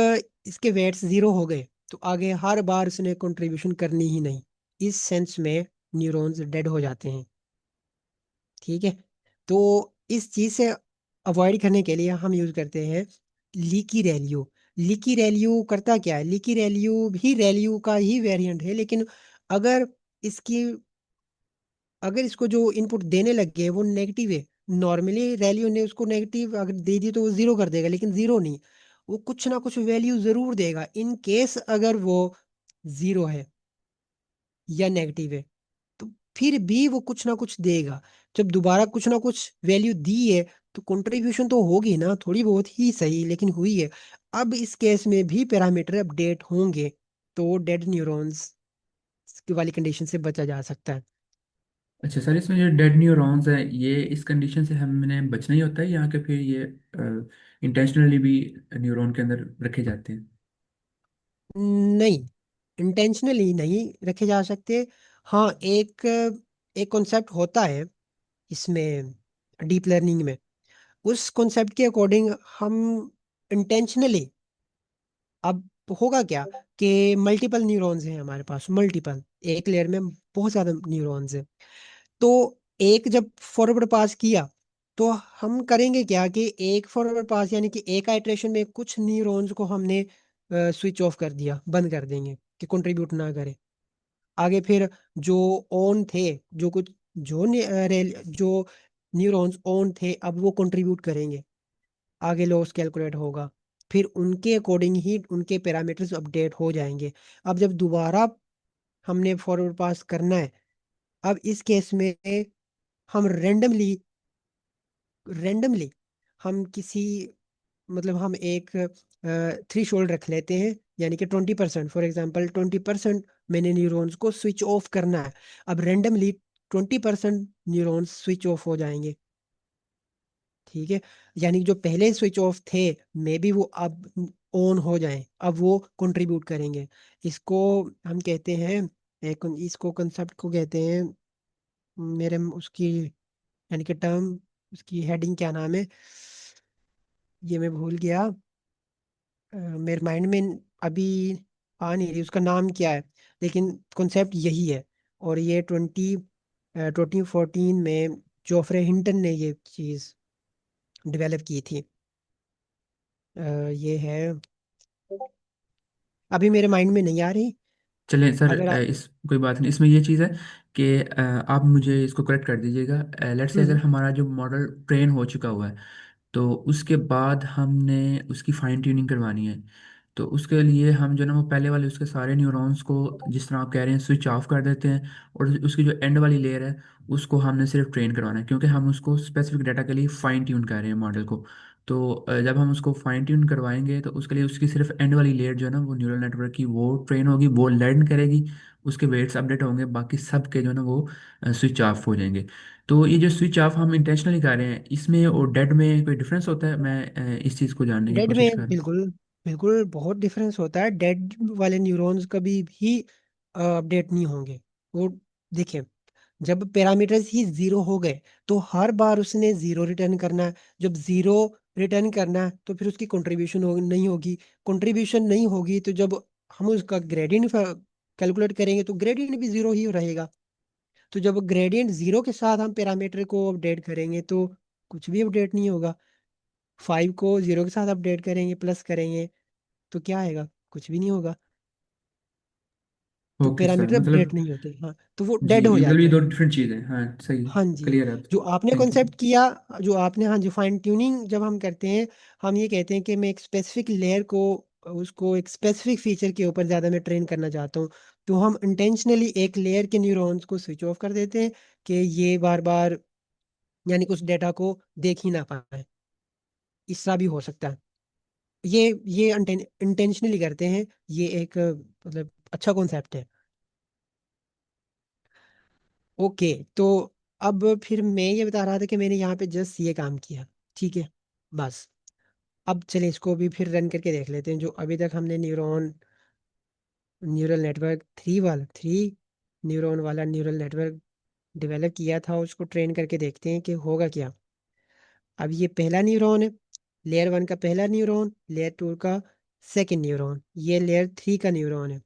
इसके वेट्स जीरो हो गए तो आगे हर बार उसने कंट्रीब्यूशन करनी ही नहीं। इस सेंस में न्यूरॉन्स डेड हो जाते हैं। ठीक है। तो इस चीज से अवॉइड करने के लिए हम यूज करते हैं लीकी रैलियो। लीकी रैलियो करता क्या है? लीकी रैलियो भी रैलियो का ही वेरिएंट है, लेकिन अगर इसकी अगर इसको जो इनपुट देने लग गए वो नेगेटिव है। नॉर्मली रैलियो ने उसको नेगेटिव अगर दे दी तो वो जीरो कर देगा, लेकिन जीरो नहीं। वो कुछ ना कुछ वैल्यू जरूर देगा। इन केस अगर वो जीरो है या नेगेटिव है, तो फिर भी वो कुछ ना कुछ देगा। जब दोबारा कुछ ना कुछ वैल्यू दी है तो कंट्रीब्यूशन तो होगी ना, थोड़ी बहुत ही सही, लेकिन हुई है। अब इस केस में भी पैरामीटर अपडेट होंगे, तो डेड न्यूरॉन्स वाली कंडीशन से बचा जा सकता है। अच्छा सर, इसमें जो डेड न्यूरॉन्स हैं ये इस कंडीशन से हमने बचना ही होता है, या कि फिर ये इंटेंशनली भी न्यूरॉन के अंदर रखे जाते हैं? नहीं, इंटेंशनली नहीं रखे जा सकते। हाँ, एक एक कॉन्सेप्ट होता है इसमें, डीप लर्निंग में। उस कॉन्सेप्ट के अकॉर्डिंग हम इंटेंशनली, अब होगा क्या कि मल्टीपल न्यूरॉन्स हैं हमारे पास, मल्टीपल, एक लेयर में बहुत ज्यादा न्यूरॉन्स हैं। तो एक जब फॉरवर्ड पास किया तो हम करेंगे क्या कि एक फॉरवर्ड पास यानी कि एक आइट्रेशन में कुछ न्यूरॉन्स को हमने स्विच ऑफ कर दिया, बंद कर देंगे कि कंट्रीब्यूट ना करे। आगे फिर जो ऑन थे, जो कुछ जो न्यूरॉन्स ऑन थे, अब वो कंट्रीब्यूट करेंगे। आगे लॉस कैलकुलेट होगा। फिर उनके अकॉर्डिंग ही उनके पैरामीटर्स अपडेट हो जाएंगे। अब जब दोबारा हमने फॉरवर्ड पास करना है, अब इस केस में हम रैंडमली हम किसी, मतलब हम एक थ्री शोल्ड रख लेते हैं, यानी कि 20%, फॉर एग्जांपल 20% मैंने न्यूरॉन्स को स्विच ऑफ करना है। अब रैंडमली 20% न्यूरॉन्स स्विच ऑफ हो जाएंगे। ठीक है। यानी कि जो पहले स्विच ऑफ थे, मे बी वो अब ऑन हो जाएं, अब वो कंट्रीब्यूट करेंगे। इसको हम कहते हैं, इसको कंसेप्ट को कहते हैं, मेरे उसकी यानी कि टर्म, उसकी हेडिंग क्या नाम है, ये मैं भूल गया। मेरे माइंड में अभी आ नहीं रही उसका नाम क्या है, लेकिन कॉन्सेप्ट यही है। और ये 2014 में जोफ्रे हिंटन ने ये चीज़ डेवलप की थी। ये है, अभी मेरे माइंड में नहीं आ रही। चलें सर, अगर इस कोई बात नहीं, इसमें ये चीज़ है कि आप मुझे इसको करेक्ट कर दीजिएगा। लेट्स से अगर हम्म, हमारा जो मॉडल ट्रेन हो चुका हुआ है, तो उसके बाद हमने उसकी फाइन ट्यूनिंग करवानी है। तो उसके लिए हम जो ना वो पहले वाले उसके सारे न्यूरॉन्स को, जिस तरह आप कह रहे हैं, स्विच ऑफ कर देते हैं, और उसकी जो एंड वाली लेयर है उसको हमने सिर्फ ट्रेन करवाना है, क्योंकि हम उसको स्पेसिफिक डाटा के लिए फाइन ट्यून कर रहे हैं मॉडल को। तो जब हम उसको फाइन ट्यून करवाएंगे तो उसके लिए उसकी सिर्फ एंड वाली लेयर जो है ना वो न्यूरल नेटवर्क की वो ट्रेन होगी, वो लर्न करेगी, उसके वेट्स अपडेट होंगे, बाकी सब के जो है ना वो स्विच ऑफ हो जाएंगे। तो ये जो स्विच ऑफ हम इंटेंशनली कर रहे हैं, इसमें और डेड में कोई डिफरेंस होता है? मैं इस चीज़ को जानने की डेड कोशिश में कर रहा हूँ। बिल्कुल बिल्कुल बहुत डिफरेंस होता है। डेड वाले न्यूरॉन्स कभी भी अपडेट नहीं होंगे। वो, देखिए, जब पैरामीटर्स ही जीरो हो गए तो हर बार उसने जीरो रिटर्न करना है। जब जीरो रिटर्न करना है तो फिर उसकी कंट्रीब्यूशन नहीं होगी। कंट्रीब्यूशन नहीं होगी तो जब हम उसका ग्रेडियंट कैलकुलेट करेंगे तो ग्रेडियंट भी जीरो ही रहेगा। तो जब ग्रेडियंट जीरो के साथ हम पैरामीटर को अपडेट करेंगे तो कुछ भी अपडेट नहीं होगा। 5 को जीरो के साथ अपडेट करेंगे, प्लस करेंगे, तो क्या आएगा? कुछ भी नहीं होगा। तो ओके सर, पैरामीटर अपडेट मतलब नहीं होते, हाँ, तो वो जी, डेड हो मतलब ये जाते दो हैं। डिफरेंट चीज़ें हैं। हाँ सही। हाँ जी। क्लियर है अब। जो आपने थैंक यू। कॉन्सेप्ट किया, जो आपने, हाँ जी, फाइन ट्यूनिंग जब हम करते हैं, हम ये कहते हैं कि मैं एक स्पेसिफिक लेयर को, उसको एक स्पेसिफिक फीचर के ऊपर ज़्यादा मैं ट्रेन करना चाहता हूँ, तो हम इंटेंशनली एक लेयर के न्यूरॉन्स को स्विच ऑफ कर देते हैं कि ये बार बार, यानी कि उस डेटा को देख ही ना पाए। इसका भी हो सकता है। ये इंटेंशनली करते हैं। ये एक मतलब अच्छा कॉन्सेप्ट है। ओके, तो अब फिर मैं ये बता रहा था कि मैंने यहाँ पे जस्ट ये काम किया, ठीक है, बस। अब चलिए इसको भी फिर रन करके देख लेते हैं, जो अभी तक हमने न्यूरल नेटवर्क थ्री न्यूरॉन वाला न्यूरल नेटवर्क डेवलप किया था, उसको ट्रेन करके देखते हैं कि होगा क्या। अब ये पहला न्यूरॉन है, लेयर वन का पहला न्यूरॉन, लेयर टू का सेकेंड न्यूरॉन, ये लेयर थ्री का न्यूरॉन है,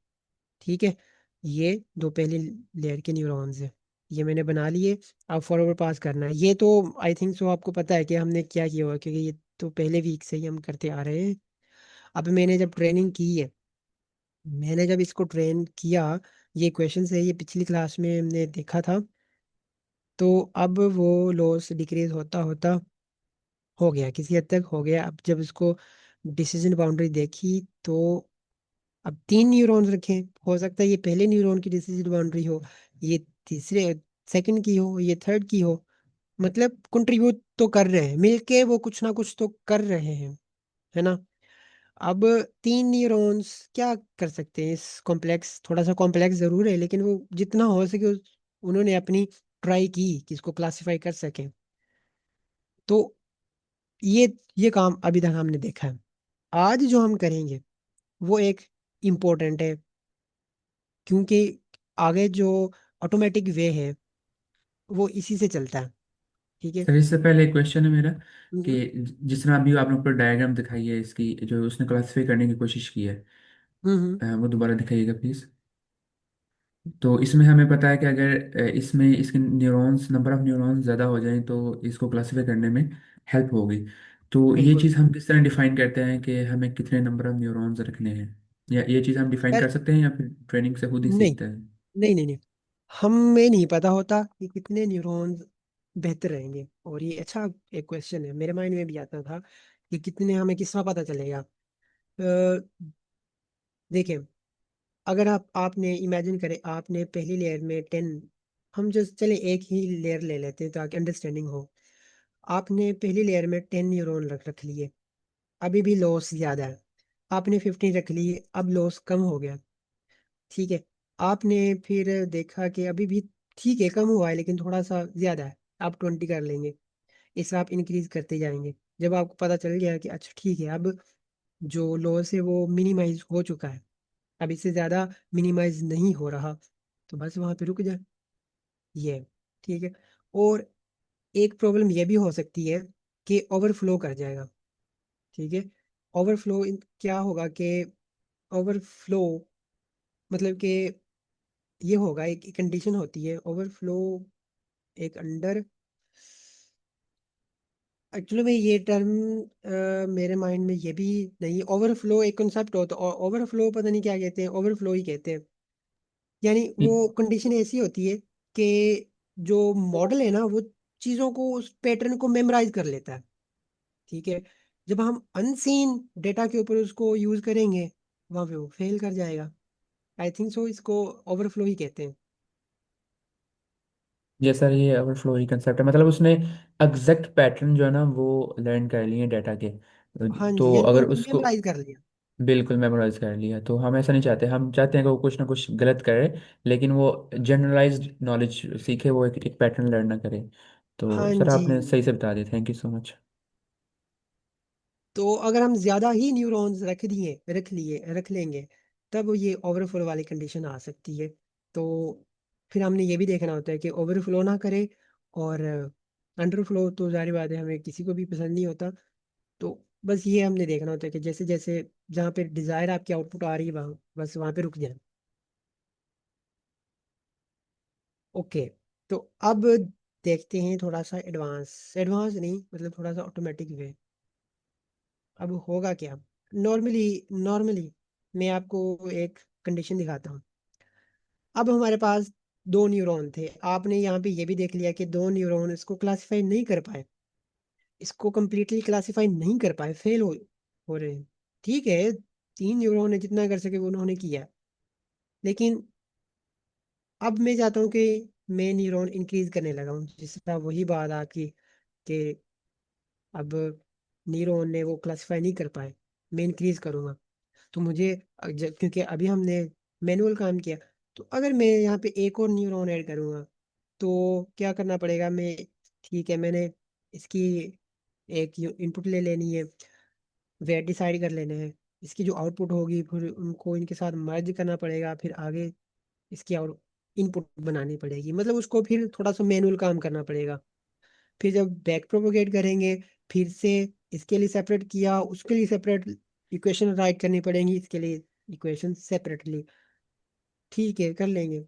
ठीक है। ये दो पहले लेयर के न्यूरॉन्स हैं, ये मैंने बना लिए। अब फॉरवर्ड पास करना है, ये तो आई थिंक सो आपको पता है कि हमने क्या किया हुआ, क्योंकि ये तो पहले वीक से ही हम करते आ रहे हैं। अब मैंने जब ट्रेनिंग की है, मैंने जब इसको ट्रेन किया, ये क्वेश्चन है, ये पिछली क्लास में हमने देखा था, तो अब वो लॉस डिक्रीज होता होता हो गया, किसी हद तक हो गया। अब जब इसको डिसीजन बाउंड्री देखी, तो अब तीन न्यूरॉन्स रखें, हो सकता है ये पहले न्यूरॉन की डिसीजन बाउंड्री हो, ये तीसरे सेकंड की हो, ये थर्ड की हो। मतलब कंट्रीब्यूट तो कर रहे हैं मिलके, वो कुछ ना कुछ तो कर रहे हैं, है ना। अब तीन न्यूरॉन्स क्या कर सकते हैं इस कॉम्प्लेक्स, थोड़ा सा कॉम्प्लेक्स जरूर है, लेकिन वो जितना हो सके उन्होंने अपनी ट्राई की कि इसको क्लासिफाई कर सकें। तो ये ये काम अभी तक हमने देखा है। आज जो हम करेंगे वो एक इम्पोर्टेंट है, क्योंकि आगे जो ऑटोमेटिक वे है वो इसी से चलता है, ठीक है। सर इससे पहले एक क्वेश्चन है मेरा कि हम्म जिस तरह अभी आपने ऊपर डायग्राम दिखाई है इसकी, जो उसने क्लासिफाई करने की कोशिश की है, हम्म वो दोबारा दिखाइएगा प्लीज। तो इसमें हमें पता है कि अगर इसमें इसके न्यूरॉन्स, नंबर ऑफ न्यूरॉन्स ज़्यादा हो जाएं तो इसको क्लासिफाई करने में हेल्प होगी। तो ये बिल्कुल। चीज़ हम किस तरह डिफाइन करते हैं कि हमें कितने नंबर ऑफ न्यूरॉन्स रखने हैं, या ये चीज़ हम डिफाइन पर कर सकते हैं या फिर ट्रेनिंग से खुद ही नहीं, सीखता है? नहीं, हमें नहीं पता होता कि कितने न्यूरॉन्स बेहतर रहेंगे, और ये अच्छा एक क्वेश्चन है, मेरे माइंड में भी आता था कि कितने, हमें किस तरह पता चलेगा। देखिए, अगर आपने इमेजिन करें, आपने पहली लेयर में 10, हम जस्ट चले एक ही लेयर ले लेते हैं ताकि अंडरस्टैंडिंग हो। आपने पहली लेयर में 10 न्यूरॉन रख लिए, अभी भी लॉस ज़्यादा है। आपने 15 रख लिए, अब लॉस कम हो गया, ठीक है। आपने फिर देखा कि अभी भी ठीक है, कम हुआ है लेकिन थोड़ा सा ज़्यादा है, आप 20 कर लेंगे। इसे आप इंक्रीज करते जाएंगे, जब आपको पता चल गया कि अच्छा ठीक है, अब जो लॉस है वो मिनिमाइज हो चुका है, अब इससे ज़्यादा मिनिमाइज नहीं हो रहा, तो बस वहाँ पे रुक जाए, ये है, ठीक है। और एक प्रॉब्लम ये भी हो सकती है कि ओवरफ्लो कर जाएगा, ठीक है। ओवरफ्लो क्या होगा कि ओवरफ्लो मतलब कि ये होगा, एक कंडीशन होती है ओवरफ्लो, एक अंडर, एक्चुअली में ये टर्म मेरे माइंड में ये भी नहीं, ओवरफ्लो एक कंसेप्ट होता है, ओवरफ्लो पता नहीं क्या कहते हैं, ओवरफ्लो ही कहते हैं। यानी वो कंडीशन ऐसी होती है कि जो मॉडल है ना, वो चीज़ों को, उस पैटर्न को मेमोराइज कर लेता है, ठीक है। जब हम अनसीन डेटा के ऊपर उसको यूज करेंगे, वहां पे वो फेल कर जाएगा। आई थिंक सो, इसको ओवरफ्लो ही कहते हैं। ये सर ये ओवरफ्लो ही कंसेप्ट है, मतलब उसने एग्जैक्ट पैटर्न जो है ना वो लर्न कर लिए डेटा के। हाँ जी, तो यानी अगर उनको उसको मेमोराइज कर लिया। बिल्कुल मेमोराइज कर लिया, तो हम ऐसा नहीं चाहते। हम चाहते हैं कि वो कुछ ना कुछ गलत करे, लेकिन वो जनरलाइज्ड नॉलेज सीखे, वो एक पैटर्न लर्न ना करे। तो हाँ सर जी। आपने सही से बता दिया, थैंक यू सो मच। तो अगर हम ज्यादा ही न्यूरॉन्स रख लेंगे, तब ये ओवरफ्लो वाली कंडीशन आ सकती है। तो फिर हमने ये भी देखना होता है कि ओवरफ्लो ना करे, और अंडरफ्लो तो जारी बात है, हमें किसी को भी पसंद नहीं होता। तो बस ये हमने देखना होता है कि जैसे जैसे जहाँ पे डिजायर आपकी आउटपुट आ रही है, वहाँ बस वहाँ पे रुक जाए। ओके, तो अब देखते हैं थोड़ा सा एडवांस, एडवांस नहीं मतलब थोड़ा सा ऑटोमेटिक वे। अब होगा क्या, नॉर्मली नॉर्मली मैं आपको एक कंडीशन दिखाता हूँ। अब हमारे पास दो न्यूरॉन थे, आपने यहाँ पे ये भी देख लिया कि दो न्यूरॉन इसको क्लासिफाई नहीं कर पाए, इसको कंप्लीटली क्लासिफाई नहीं कर पाए, फेल हो रहे हैं। ठीक है, तीन न्यूरॉन ने जितना कर सके वो उन्होंने किया, लेकिन अब मैं चाहता हूँ कि मैं न्यूरॉन इंक्रीज करने लगा हूँ, जिस तरह वही बात आपकी कि अब न्यूरॉन ने वो क्लासिफाई नहीं कर पाए, मैं इंक्रीज करूँगा। तो मुझे क्योंकि अभी हमने मैनुअल काम किया, तो अगर मैं यहाँ पे एक और न्यूरॉन ऐड करूँगा तो क्या करना पड़ेगा, मैं, ठीक है, मैंने इसकी एक इनपुट ले लेनी है, वेट डिसाइड कर लेने हैं, इसकी जो आउटपुट होगी फिर उनको इनके साथ मर्ज करना पड़ेगा, फिर आगे इसकी और इनपुट बनानी पड़ेगी, मतलब उसको फिर थोड़ा सा मैनुअल काम करना पड़ेगा। फिर जब बैक प्रोपोगेट करेंगे, फिर से इसके लिए सेपरेट किया, उसके लिए सेपरेट इक्वेशन राइट करनी पड़ेंगी, इसके लिए इक्वेशन सेपरेटली। ठीक है, कर लेंगे।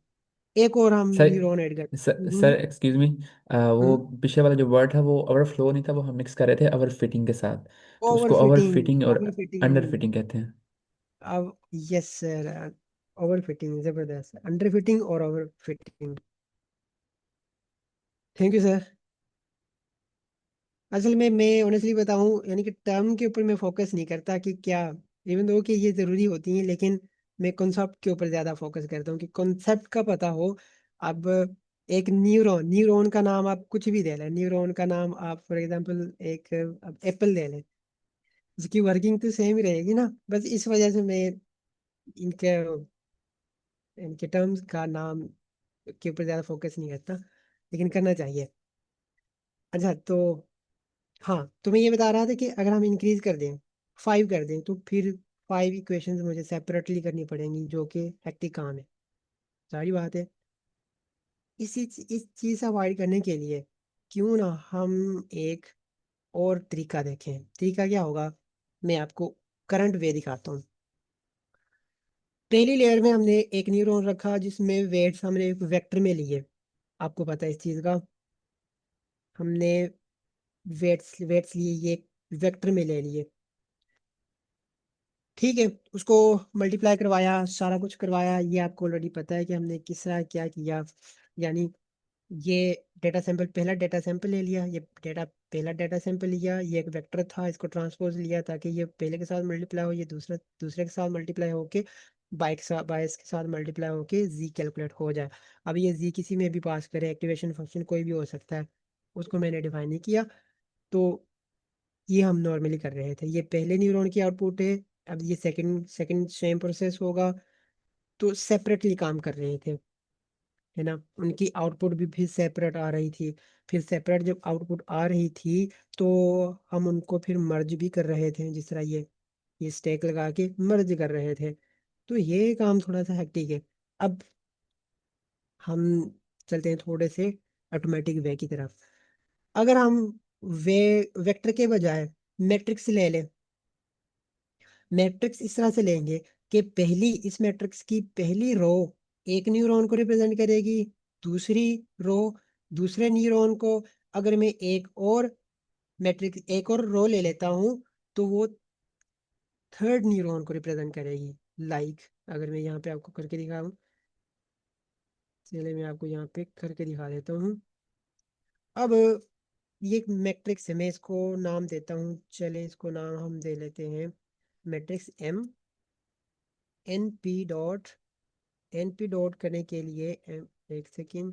एक और हम सर न्यूरॉन ऐड कर। सर एक्सक्यूज मी, वो पीछे वाला जो वर्ड था वो ओवरफ्लो नहीं था, वो हम मिक्स कर रहे थे ओवर फिटिंग के साथ। तो ओवर उसको ओवर फिटिंग, फिटिंग और ओवर अंडर फिटिंग। फिटिंग कहते हैं। अब यस सर, ओवर फिटिंग जबरदस्त, अंडर फिटिंग और over fitting. Thank you sir. असल में मैं ऑनेस्टली बताऊं, यानी कि टर्म के ऊपर मैं फोकस नहीं करता कि क्या, इवन दो कि ये ज़रूरी होती हैं, लेकिन मैं कॉन्सेप्ट के ऊपर ज़्यादा फोकस करता हूँ कि कॉन्सेप्ट का पता हो। अब एक न्यूरॉन, न्यूरॉन का नाम आप कुछ भी दे लें, न्यूरॉन का नाम आप फॉर एग्जांपल एक अब एप्पल दे लें, उसकी वर्किंग तो सेम ही रहेगी ना, बस इस वजह से मैं इनके इनके टर्म्स का नाम के ऊपर ज़्यादा फोकस नहीं करता, लेकिन करना चाहिए। अच्छा, तो हाँ, तो मैं ये बता रहा था कि अगर हम इंक्रीज कर दें, 5 कर दें, तो फिर 5 इक्वेशंस मुझे सेपरेटली करनी पड़ेंगी, जो कि हेक्टिक काम है, सारी बात है। इस चीज़ से अवॉइड करने के लिए क्यों ना हम एक और तरीका देखें। तरीका क्या होगा, मैं आपको करंट वे दिखाता हूँ। पहली लेयर में हमने एक न्यूरॉन रखा जिसमें वेट्स हमने एक वेक्टर में लिए, आपको पता है इस चीज़ का, हमने वेट्स वेट्स लिए, ये वेक्टर में ले लिए। ठीक है, उसको मल्टीप्लाई करवाया, सारा कुछ करवाया, ये आपको ऑलरेडी पता है कि हमने किस तरह क्या किया। यानी ये डेटा सैंपल, पहला डेटा सैंपल ले लिया, ये डेटा पहला डेटा सैंपल लिया, ये एक वेक्टर था, इसको ट्रांसपोज लिया ताकि ये पहले के साथ मल्टीप्लाई हो, ये दूसरा दूसरे के साथ मल्टीप्लाई होके बाइस के साथ मल्टीप्लाई होके जी कैलकुलेट हो जाए। अब ये जी किसी में भी पास करे, एक्टिवेशन फंक्शन कोई भी हो सकता है, उसको मैंने डिफाइन नहीं किया। तो ये हम नॉर्मली कर रहे थे, ये पहले न्यूरॉन की आउटपुट है। अब ये सेकंड सेकंड सेम प्रोसेस होगा, तो सेपरेटली काम कर रहे थे, है ना, उनकी आउटपुट भी फिर सेपरेट आ रही थी। फिर सेपरेट जब आउटपुट आ रही थी, तो हम उनको फिर मर्ज भी कर रहे थे, जिस तरह ये स्टैक लगा के मर्ज कर रहे थे। तो ये काम थोड़ा सा हेक्टिक है। अब हम चलते हैं थोड़े से ऑटोमेटिक वे की तरफ। अगर हम वे वेक्टर के बजाय मैट्रिक्स ले लें, मैट्रिक्स इस तरह से लेंगे कि पहली, इस मैट्रिक्स की पहली रो एक न्यूरॉन को रिप्रेजेंट करेगी, दूसरी रो दूसरे न्यूरॉन को। अगर मैं एक और मैट्रिक्स, एक और रो ले लेता हूँ, तो वो थर्ड न्यूरॉन को रिप्रेजेंट करेगी। लाइक अगर मैं यहाँ पे आपको करके दिखाऊँ, चलिए मैं आपको यहाँ पे करके दिखा देता हूँ। अब ये एक मैट्रिक्स है, मैं इसको नाम देता हूँ, चले इसको नाम हम दे लेते हैं matrix M. N p dot, np dot करने के लिए एक सेकेंड,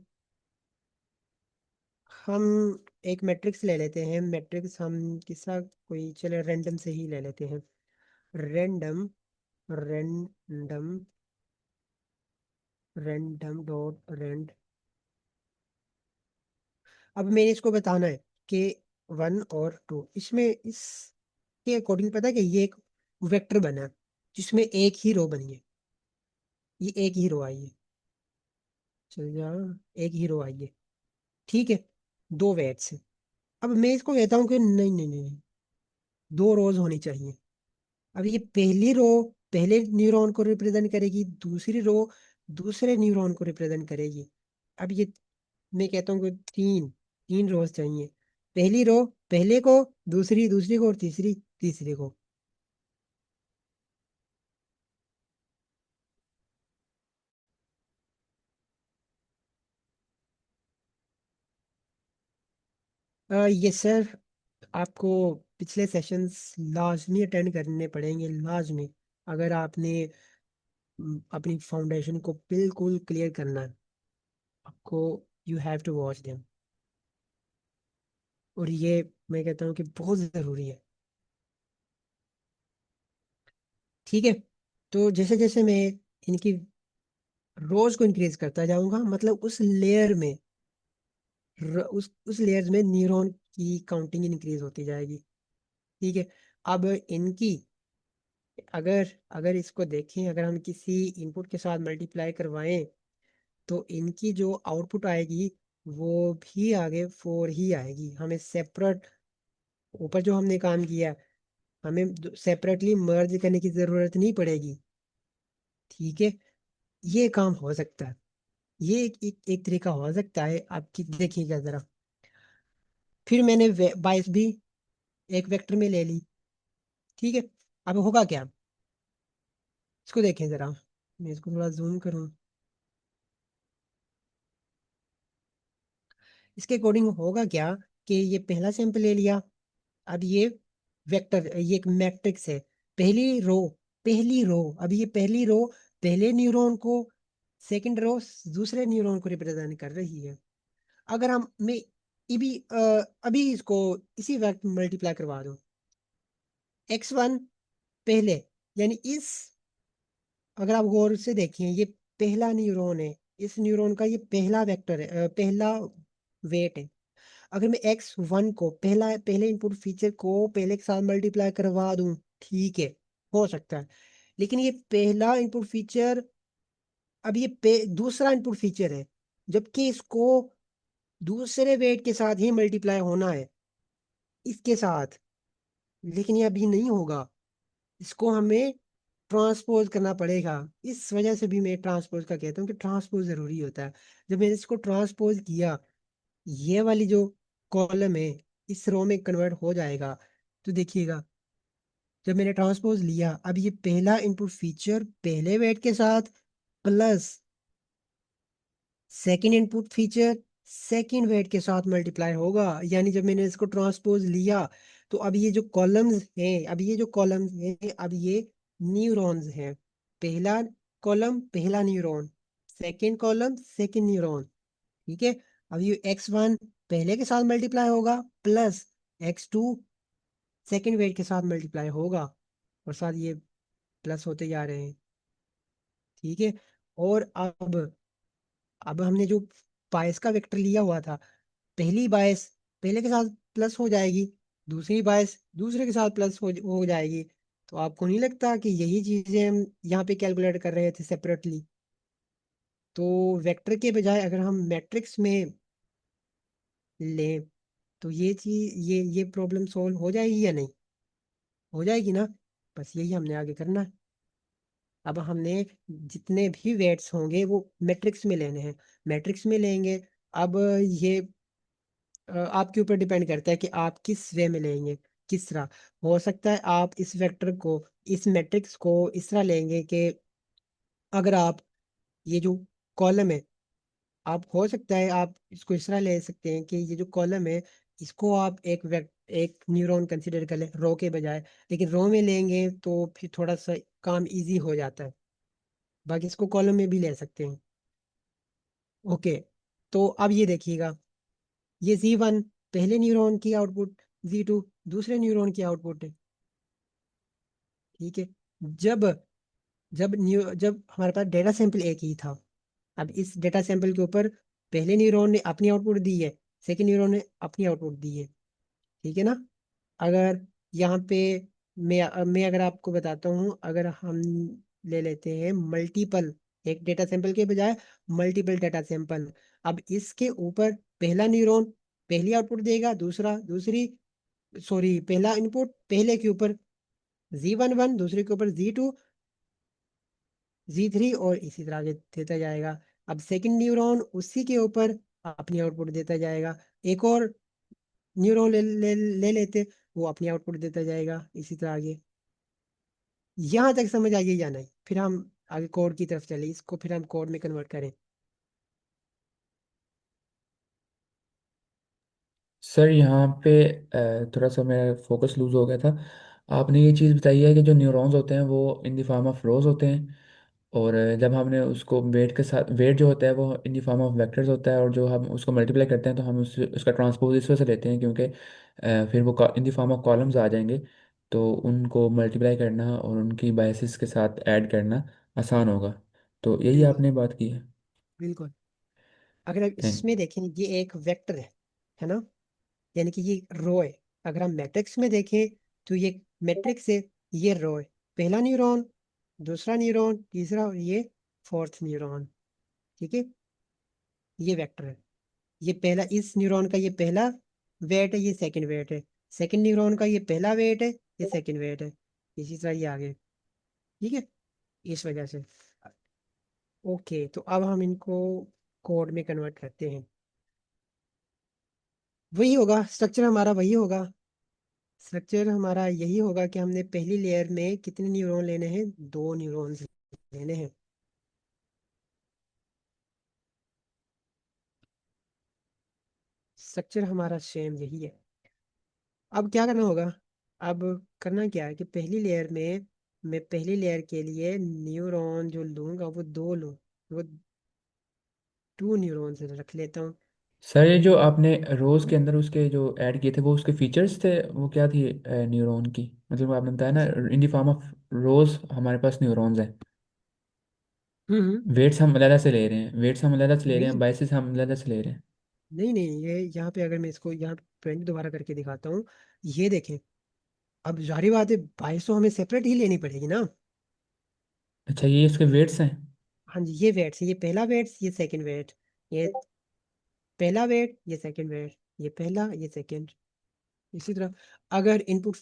हम एक मैट्रिक्स ले लेते हैं। मैट्रिक्स हम किसा कोई, चले रैंडम से ही ले लेते हैं। Random, random, random dot rand. अब मैंने इसको बताना है कि 1 और 2, इसमें इसके अकॉर्डिंग पता है कि ये एक वेक्टर बना है, जिसमें एक ही रो बनी है, ये एक ही रो आई है, चल जा, एक ही रो आई है। ठीक है, दो वेट्स हैं। अब मैं इसको कहता हूँ कि नहीं नहीं नहीं नहीं, दो रोज होनी चाहिए। अब ये पहली रो पहले न्यूरॉन को रिप्रेजेंट करेगी, दूसरी रो दूसरे न्यूरॉन को रिप्रेजेंट करेगी। अब ये मैं कहता हूँ कि तीन तीन रोज चाहिए, पहली रो पहले को, दूसरी दूसरी को, और तीसरी तीसरी को। ये सर आपको पिछले सेशंस लाजमी अटेंड करने पड़ेंगे, लाजमी। अगर आपने अपनी फाउंडेशन को बिल्कुल क्लियर करना है, आपको you have to watch them. और ये मैं कहता हूँ कि बहुत ज़रूरी है। ठीक है। तो जैसे जैसे मैं इनकी रोज को इंक्रीज करता जाऊंगा, मतलब उस लेयर में उस लेयर में न्यूरॉन की काउंटिंग इंक्रीज होती जाएगी। ठीक है। अब इनकी अगर अगर इसको देखें, अगर हम किसी इनपुट के साथ मल्टीप्लाई करवाएं, तो इनकी जो आउटपुट आएगी वो भी आगे 4 ही आएगी। हमें सेपरेट, ऊपर जो हमने काम किया, हमें सेपरेटली मर्ज करने की जरूरत नहीं पड़ेगी। ठीक है। ये काम हो सकता है। ये एक तरीका हो सकता है आपकी, देखिएगा जरा। फिर मैंने 22 भी एक वेक्टर में ले ली। ठीक है। अब होगा क्या, इसको देखें जरा। मैं इसको थोड़ा जूम करूं। इसके अकॉर्डिंग होगा क्या कि ये पहला सैंपल ले लिया। अब ये वेक्टर, ये एक मैट्रिक्स है। पहली रो अब ये पहली रो पहले न्यूरॉन को, सेकंड रो दूसरे न्यूरॉन को रिप्रेजेंट कर रही है। अगर हम मैं अभी इसको इसी वक्त मल्टीप्लाई करवा दूं, x1 पहले, यानी इस, अगर आप गौर से देखें, ये पहला न्यूरॉन है। इस न्यूरॉन का ये पहला वेक्टर है, पहला वेट है। अगर मैं x1 को पहले इनपुट फीचर को पहले के साथ मल्टीप्लाई करवा दूं, ठीक है, हो सकता है। लेकिन ये पहला इनपुट फीचर, अब ये दूसरा इनपुट फीचर है, जबकि इसको दूसरे वेट के साथ ही मल्टीप्लाई होना है, इसके साथ। लेकिन ये अभी नहीं होगा, इसको हमें ट्रांसपोज करना पड़ेगा। इस वजह से भी मैं ट्रांसपोज का कहता हूँ कि ट्रांसपोज जरूरी होता है। जब मैंने इसको ट्रांसपोज किया, ये वाली जो कॉलम है इस रो में कन्वर्ट हो जाएगा। तो देखिएगा, जब मैंने ट्रांसपोज लिया, अब ये पहला इनपुट फीचर पहले वेट के साथ plus second input feature second weight के साथ मल्टीप्लाई होगा। यानी जब मैंने इसको ट्रांसपोज लिया, तो अब ये जो कॉलम्स हैं, अब ये न्यूरॉन्स हैं। पहला कॉलम पहला neuron, second column second neuron. ठीक है। अब ये x1 पहले के साथ मल्टीप्लाई होगा, प्लस x2 सेकंड वेट के साथ मल्टीप्लाई होगा, और साथ ये प्लस होते जा रहे हैं। ठीक है। और अब हमने जो बायस का वेक्टर लिया हुआ था, पहली बायस पहले के साथ प्लस हो जाएगी, दूसरी बायस दूसरे के साथ प्लस हो जाएगी। तो आपको नहीं लगता कि यही चीजें हम यहाँ पे कैलकुलेट कर रहे थे सेपरेटली? तो वेक्टर के बजाय अगर हम मैट्रिक्स में लें, तो ये चीज ये प्रॉब्लम सॉल्व हो जाएगी या नहीं? हो जाएगी ना। बस यही हमने आगे करना है। अब हमने जितने भी वेट्स होंगे वो मैट्रिक्स में लेने हैं, मैट्रिक्स में लेंगे। अब ये आपके ऊपर डिपेंड करता है कि आप किस वे में लेंगे, किस तरह। हो सकता है आप इस वेक्टर को, इस मैट्रिक्स को इस तरह लेंगे कि अगर आप ये जो कॉलम है, आप हो सकता है आप इसको इस तरह ले सकते हैं कि ये जो कॉलम है, इसको आप एक न्यूरॉन कंसिडर कर लें रो के बजाय। लेकिन रो में लेंगे तो फिर थोड़ा सा काम इजी हो जाता है। बाकी इसको कॉलम में भी ले सकते हैं। ओके। तो अब ये देखिएगा, ये Z1 पहले न्यूरॉन की आउटपुट, Z2 दूसरे न्यूरॉन की आउटपुट है। ठीक है। जब जब हमारे पास डेटा सैंपल एक ही था, अब इस डेटा सैंपल के ऊपर पहले न्यूरॉन ने अपनी आउटपुट दी है, सेकंड न्यूरॉन ने अपनी आउटपुट दी है। ठीक है ना। अगर यहाँ पे मैं अगर आपको बताता हूँ, अगर हम ले लेते हैं मल्टीपल, एक डेटा सैंपल के बजाय मल्टीपल डेटा सैंपल। अब इसके ऊपर पहला न्यूरॉन पहली आउटपुट देगा, दूसरा दूसरी, सॉरी, पहला इनपुट पहले के ऊपर Z11, दूसरे के ऊपर Z2, Z3, और इसी तरह आगे देता जाएगा। अब सेकंड न्यूरॉन उसी के ऊपर अपनी आउटपुट देता जाएगा। एक और न्यूरॉन ले लेते, वो अपनी आउटपुट देता जाएगा, इसी तरह आगे। यहाँ तक समझ आ गई या नहीं? फिर हम आगे कोड की तरफ चले, इसको फिर हम कोड में कन्वर्ट करें। सर यहाँ पे थोड़ा सा मेरा फोकस लूज हो गया था। आपने ये चीज़ बताई है कि जो न्यूरॉन्स होते हैं वो इन द फॉर्म ऑफ रोज होते हैं, और जब हमने उसको वेट के साथ, वेट जो होता है वो in the form of vectors होता है, और जो हम उसको मल्टीप्लाई करते हैं तो हम उसका ट्रांसपोज इस वजह से लेते हैं क्योंकि फिर वो in the form of columns आ जाएंगे, तो उनको मल्टीप्लाई करना और उनकी बायसेस के साथ ऐड करना आसान होगा। तो यही बिल्कुल आपने बात की है। बिल्कुल। अगर आप थैंक इसमें देखें, ये एक वेक्टर है ना, यानी कि ये रो है। अगर हम मैट्रिक्स में देखें तो ये मैट्रिक्स है, ये रो है। पहला न्यूरॉन, दूसरा न्यूरॉन, तीसरा, और ये फोर्थ न्यूरॉन। ठीक है, ये वेक्टर है। ये पहला, इस न्यूरॉन का ये पहला वेट है, ये सेकंड वेट है। सेकंड न्यूरॉन का ये पहला वेट है, ये सेकंड वेट है। इसी तरह ये आगे। ठीक है, इस वजह से। ओके, तो अब हम इनको कोड में कन्वर्ट करते हैं। वही होगा स्ट्रक्चर हमारा, वही होगा स्ट्रक्चर हमारा, यही होगा कि हमने पहली लेयर में कितने न्यूरॉन लेने हैं, दो न्यूरॉन्स लेने हैं। स्ट्रक्चर हमारा सेम यही है। अब क्या करना होगा? अब करना क्या है कि पहली लेयर में, मैं पहली लेयर के लिए न्यूरॉन जो लूंगा वो दो लूँ, वो टू न्यूरॉन से रख लेता हूँ। सर ये जो आपने रोज के अंदर उसके जो ऐड किए थे वो उसके फीचर्स थे, वो क्या थी न्यूरॉन की, मतलब आपने बताया ना इन द फॉर्म ऑफ रोज हमारे पास न्यूरॉन्स हैं। हम्म। वेट्स हम अलग से ले रहे हैं, वेट्स हम अलग से ले रहे हैं, नहीं बाइसेस हम अलग से ले रहे हैं। नहीं नहीं, ये यहाँ पे अगर मैं इसको यहाँ प्रिंट दोबारा करके दिखाता हूँ, ये देखें। अब जाहिर बात है, 22 तो हमें सेपरेट ही लेनी पड़ेगी ना। अच्छा ये इसके वेट्स हैं। हाँ जी, ये वेट्स, ये पहला वेट्स, ये सेकंड वेट, ये पहला वेट, ये सेकंड वेट, ये पहला, ये सेकंड। इसी तरह अगर इनपुट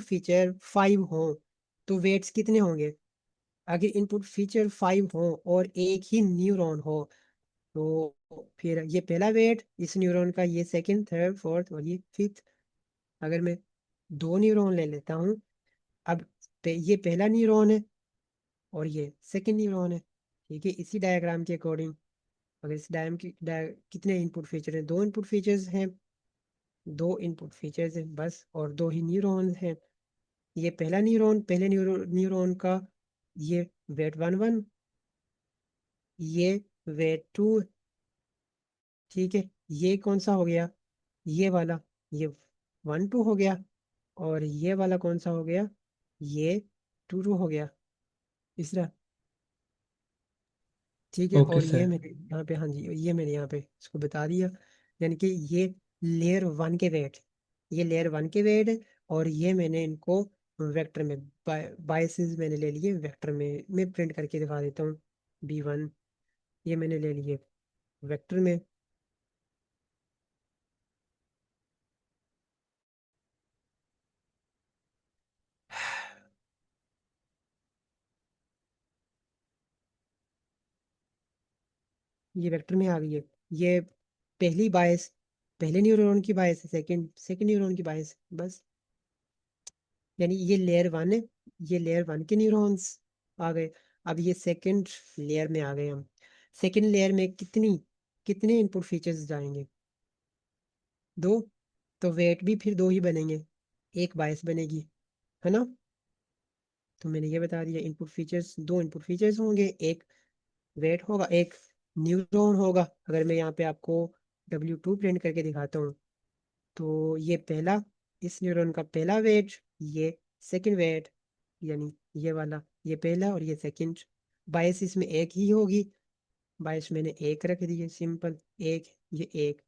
फीचर 5 हो तो वेट्स कितने होंगे? अगर इनपुट फीचर 5 हो और एक ही न्यूरॉन हो तो फिर ये पहला वेट इस न्यूरॉन का, ये सेकंड, थर्ड, फोर्थ, और ये फिफ्थ। अगर मैं दो न्यूरॉन ले लेता हूँ, अब ये पहला न्यूरॉन है और ये सेकंड न्यूरॉन है। ठीक है, इसी डायग्राम के अकॉर्डिंग, अगर इस कितने इनपुट फीचर हैं? दो इनपुट फीचर्स हैं, दो इनपुट फीचर्स हैं बस, और दो ही न्यूरॉन हैं। ये पहला न्यूरॉन, पहले न्यूरॉन का ये वेट 1 1, ये वेट 2। ठीक है, ये कौन सा हो गया? ये वाला, ये 1 2 हो गया। और ये वाला कौन सा हो गया? ये 2 2 हो गया। इस तरह। ठीक है, ओके और ये सर। मैंने यहाँ पे, हाँ जी, ये मैंने यहाँ पे इसको बता दिया। यानी कि ये लेयर वन के वेट, ये लेयर वन के वेट है। और ये मैंने इनको वेक्टर में, बायसेस मैंने ले लिए वेक्टर में। मैं प्रिंट करके दिखा देता हूँ। B1 ये मैंने ले लिए वेक्टर में। ये वेक्टर में आ गई है। ये पहली बायस, पहले न्यूरॉन की बायस है, सेकंड सेकंड न्यूरॉन की बायस, बस। यानी ये लेयर वन है, ये लेयर वन के न्यूरॉन्स आ गए। अब ये सेकंड लेयर में आ गए हम। सेकंड लेयर में कितने इनपुट फीचर्स जाएंगे? दो। तो वेट भी फिर दो ही बनेंगे, एक बायस बनेगी, है ना। तो मैंने ये बता दिया, इनपुट फीचर्स, दो इनपुट फीचर्स होंगे, एक वेट होगा, एक न्यूरॉन होगा। अगर मैं यहाँ पे आपको W2 प्रिंट करके दिखाता हूँ, तो ये पहला, इस न्यूरॉन का पहला वेट, ये सेकंड वेट, यानी ये वाला, ये पहला और ये सेकंड। बायस इसमें एक ही होगी, बायस मैंने एक रख दी है, सिंपल एक, ये एक,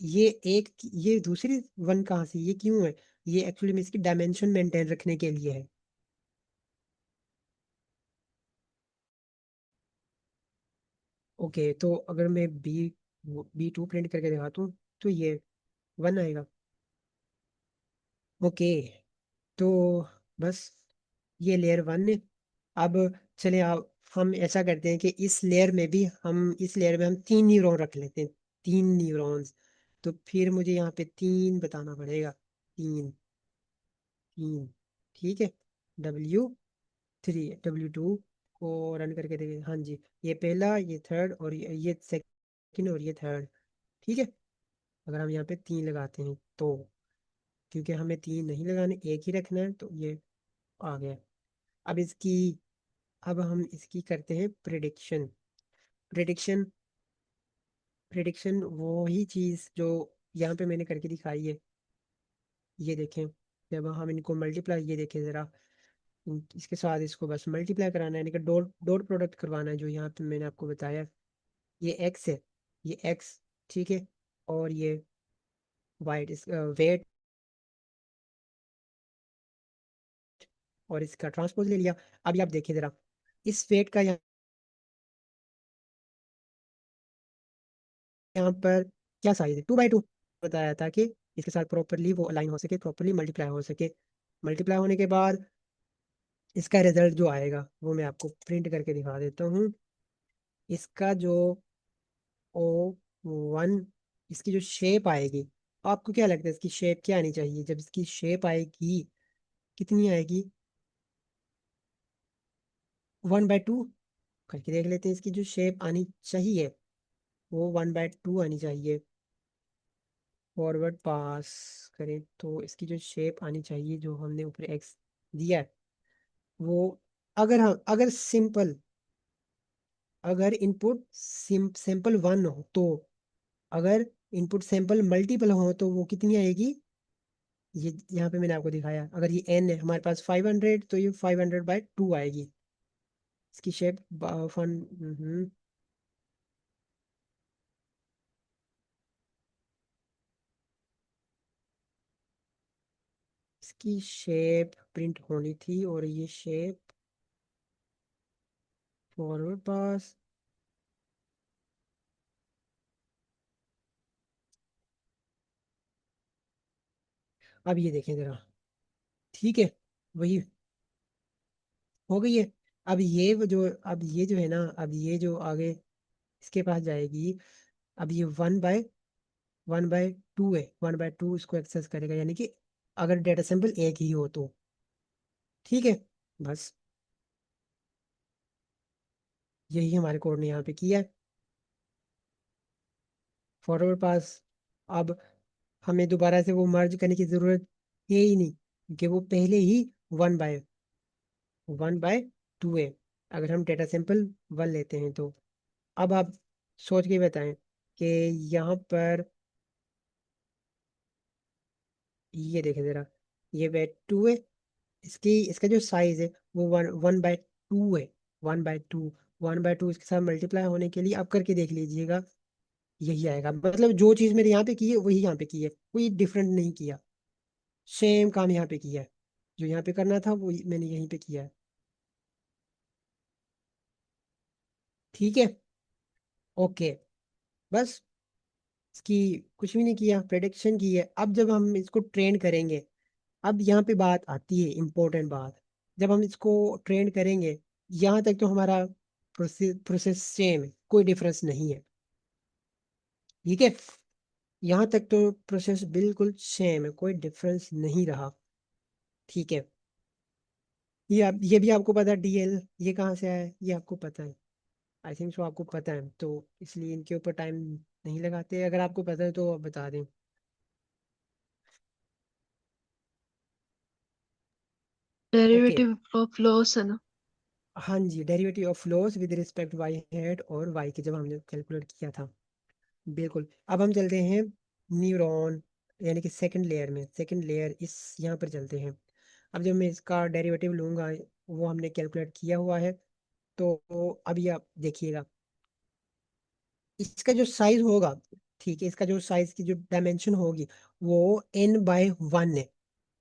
ये एक, ये दूसरी वन कहाँ से, ये क्यों है? ये एक्चुअली में इसकी डायमेंशन मेंटेन रखने के लिए है। ओके, तो अगर मैं B2 प्रिंट करके दिखाता हूँ तो ये 1 आएगा। ओके, तो बस ये लेयर वन है। अब चले आप, हम ऐसा करते हैं कि इस लेयर में हम तीन न्यूरॉन रख लेते हैं, तीन न्यूरॉन्स। तो फिर मुझे यहाँ पे तीन बताना पड़ेगा, तीन, तीन। ठीक है, W3, W2 को रन करके देखिए। हाँ जी, ये पहला, ये थर्ड, और ये सेकंड, और ये थर्ड। ठीक है, अगर हम यहाँ पे 3 लगाते हैं तो, क्योंकि हमें 3 नहीं लगाने, एक ही रखना है, तो ये आ गया। अब इसकी अब हम इसकी करते हैं प्रिडिक्शन। प्रिडिक्शन प्रिडिक्शन वो ही चीज़ जो यहाँ पे मैंने करके दिखाई है। ये देखें, जब हम इनको मल्टीप्लाई, ये देखें ज़रा, इसके साथ इसको बस मल्टीप्लाई कराना है, यानी कि डॉट डॉट प्रोडक्ट करवाना है, जो यहाँ पे मैंने आपको बताया। ये एक्स है, ये एक्स, ठीक है, और ये वाइट, इस वेट और इसका ट्रांसपोज ले लिया। अभी आप देखिए ज़रा, इस वेट का यहाँ पर क्या साइज है, 2/2 बताया था कि इसके साथ प्रॉपरली वो अलाइन हो सके, प्रॉपरली मल्टीप्लाई हो सके। मल्टीप्लाई होने के बाद इसका रिजल्ट जो आएगा वो मैं आपको प्रिंट करके दिखा देता हूँ। इसका जो ओ वन, इसकी जो शेप आएगी, आपको क्या लगता है इसकी शेप क्या आनी चाहिए? जब इसकी शेप आएगी, कितनी आएगी? 1/2 करके देख लेते हैं। इसकी जो शेप आनी चाहिए वो 1/2 आनी चाहिए। फॉरवर्ड पास करें तो इसकी जो शेप आनी चाहिए, जो हमने ऊपर एक्स दिया है, वो, अगर सिंपल, अगर इनपुट सैंपल 1 हो तो, अगर इनपुट सैंपल मल्टीपल हो तो वो कितनी आएगी? ये यहाँ पे मैंने आपको दिखाया, अगर ये n है हमारे पास 500, तो ये 500/2 आएगी। इसकी शेप फन इसकी शेप प्रिंट होनी थी, और ये शेप फॉरवर्ड पास। अब ये देखें जरा, ठीक है, वही हो गई है। अब ये जो है ना, अब ये जो आगे इसके पास जाएगी, अब ये 1/2 है, 1/2 इसको एक्सेस करेगा, यानी कि अगर डेटा सैंपल एक ही हो तो, ठीक है, बस यही हमारे कोड ने यहाँ पे किया है, फॉरवर्ड पास। अब हमें दोबारा से वो मर्ज करने की जरूरत है ही नहीं, क्योंकि वो पहले ही 1/2 है, अगर हम डेटा सैंपल 1 लेते हैं तो। अब आप सोच के बताएं कि यहाँ पर, ये देखें जरा, ये वेट 2 है, इसका जो साइज है वो 1/2 है। 1/2, 1/2 इसके साथ मल्टीप्लाई होने के लिए आप करके देख लीजिएगा, यही आएगा। मतलब जो चीज़ मेरे यहाँ पे की है वही यहाँ पे की है, कोई डिफरेंट नहीं किया, सेम काम यहाँ पे किया है, जो यहाँ पे करना था वो मैंने यहीं पे किया है। ठीक है, ओके, बस इसकी कुछ भी नहीं किया, प्रेडिक्शन की है। अब जब हम इसको ट्रेन करेंगे, अब यहाँ पे बात आती है, इम्पोर्टेंट बात, जब हम इसको ट्रेन करेंगे, यहाँ तक तो हमारा प्रोसेस सेम है, कोई डिफरेंस नहीं है, ठीक है, यहाँ तक तो प्रोसेस बिल्कुल सेम है, कोई डिफरेंस नहीं रहा, ठीक है। ये भी आपको पता है, डीएल ये कहाँ से आया है, ये आपको पता है, आई थिंक सो आपको पता है, तो इसलिए इनके ऊपर टाइम नहीं लगाते, अगर आपको पता है तो आप बता दें। ओके, डेरिवेटिव ऑफ लॉस है ना? हाँ जी, derivative of loss with respect y head और वाई के, जब हमने कैलकुलेट किया था, बिल्कुल। अब हम चलते हैं न्यूरॉन, यानी कि सेकंड लेयर में, सेकंड लेयर इस यहाँ पर चलते हैं। अब जब मैं इसका डेरिवेटिव लूँगा, वो हमने कैलकुलेट किया हुआ है, तो अभी आप देखिएगा, इसका जो साइज होगा, ठीक है, इसका जो साइज की जो डायमेंशन होगी, वो n/1 है।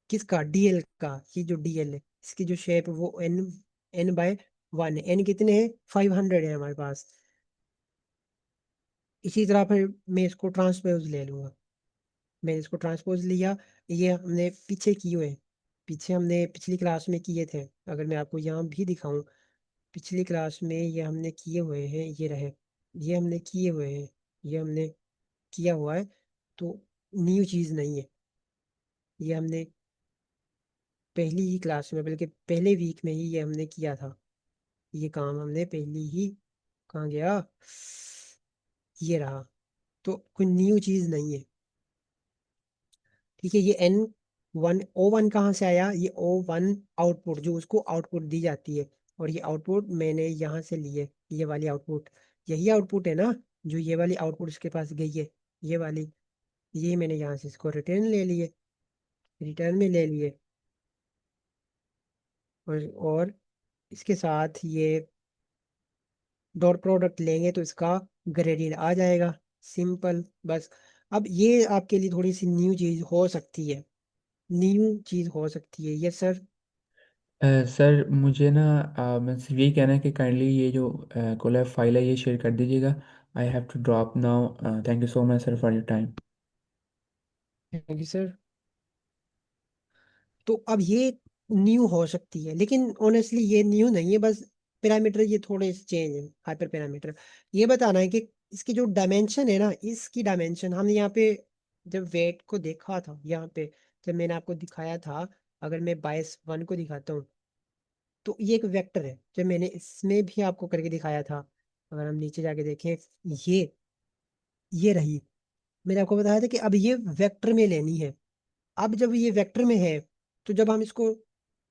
किसका? डीएल का। ये जो डीएल है, इसकी जो शेप है वो n/1 है। n कितने हैं? 500 है हमारे पास। इसी तरह फिर मैं इसको ट्रांसपोज ले लूंगा, मैंने इसको ट्रांसपोज लिया। ये हमने पीछे किए हुए हैं, पीछे हमने पिछली क्लास में किए थे, अगर मैं आपको यहाँ भी दिखाऊं, पिछली क्लास में ये हमने किए हुए हैं, ये रहे, ये हमने किए हुए हैं, ये हमने किया हुआ है, तो न्यू चीज़ नहीं है, ये हमने पहली ही क्लास में, बल्कि पहले वीक में ही ये हमने किया था, ये काम हमने पहली ही, कहाँ गया, ये रहा, तो कोई न्यू चीज़ नहीं है। ठीक है। ये O1 कहाँ से आया? ये O1 आउटपुट, जो उसको आउटपुट दी जाती है, और ये आउटपुट मैंने यहाँ से लिए, ये वाली आउटपुट, यही आउटपुट है ना, जो ये वाली आउटपुट इसके पास गई है, ये वाली, ये मैंने यहाँ से इसको रिटर्न ले लिए, रिटर्न में ले लिए, और इसके साथ ये डॉट प्रोडक्ट लेंगे तो इसका ग्रेडियंट आ जाएगा। सिंपल, बस। अब ये आपके लिए थोड़ी सी न्यू चीज हो सकती है, न्यू चीज हो सकती है। Yes sir. सर मुझे ना मैं सिर्फ यही कहना है कि काइंडली ये जो कोलैब फाइल है ये शेयर कर दीजिएगा। I have to drop now. Thank you so much sir for your time. Thank you sir. तो अब ये न्यू हो सकती है, लेकिन ऑनेस्टली ये न्यू नहीं है, बस पैरामीटर ये थोड़े से चेंज है, हाइपर पैरामीटर। ये बताना है कि इसकी जो डायमेंशन है ना, इसकी डायमेंशन हमने यहाँ पे जब वेट को देखा था, यहाँ पे जब मैंने आपको दिखाया था, अगर मैं 22 1 को दिखाता हूँ, तो ये एक वेक्टर है, जब मैंने इसमें भी आपको करके दिखाया था। अगर हम नीचे जाके देखें, ये ये रही, मैंने आपको बताया था कि अब ये वेक्टर में लेनी है। अब जब ये वेक्टर में है, तो जब हम इसको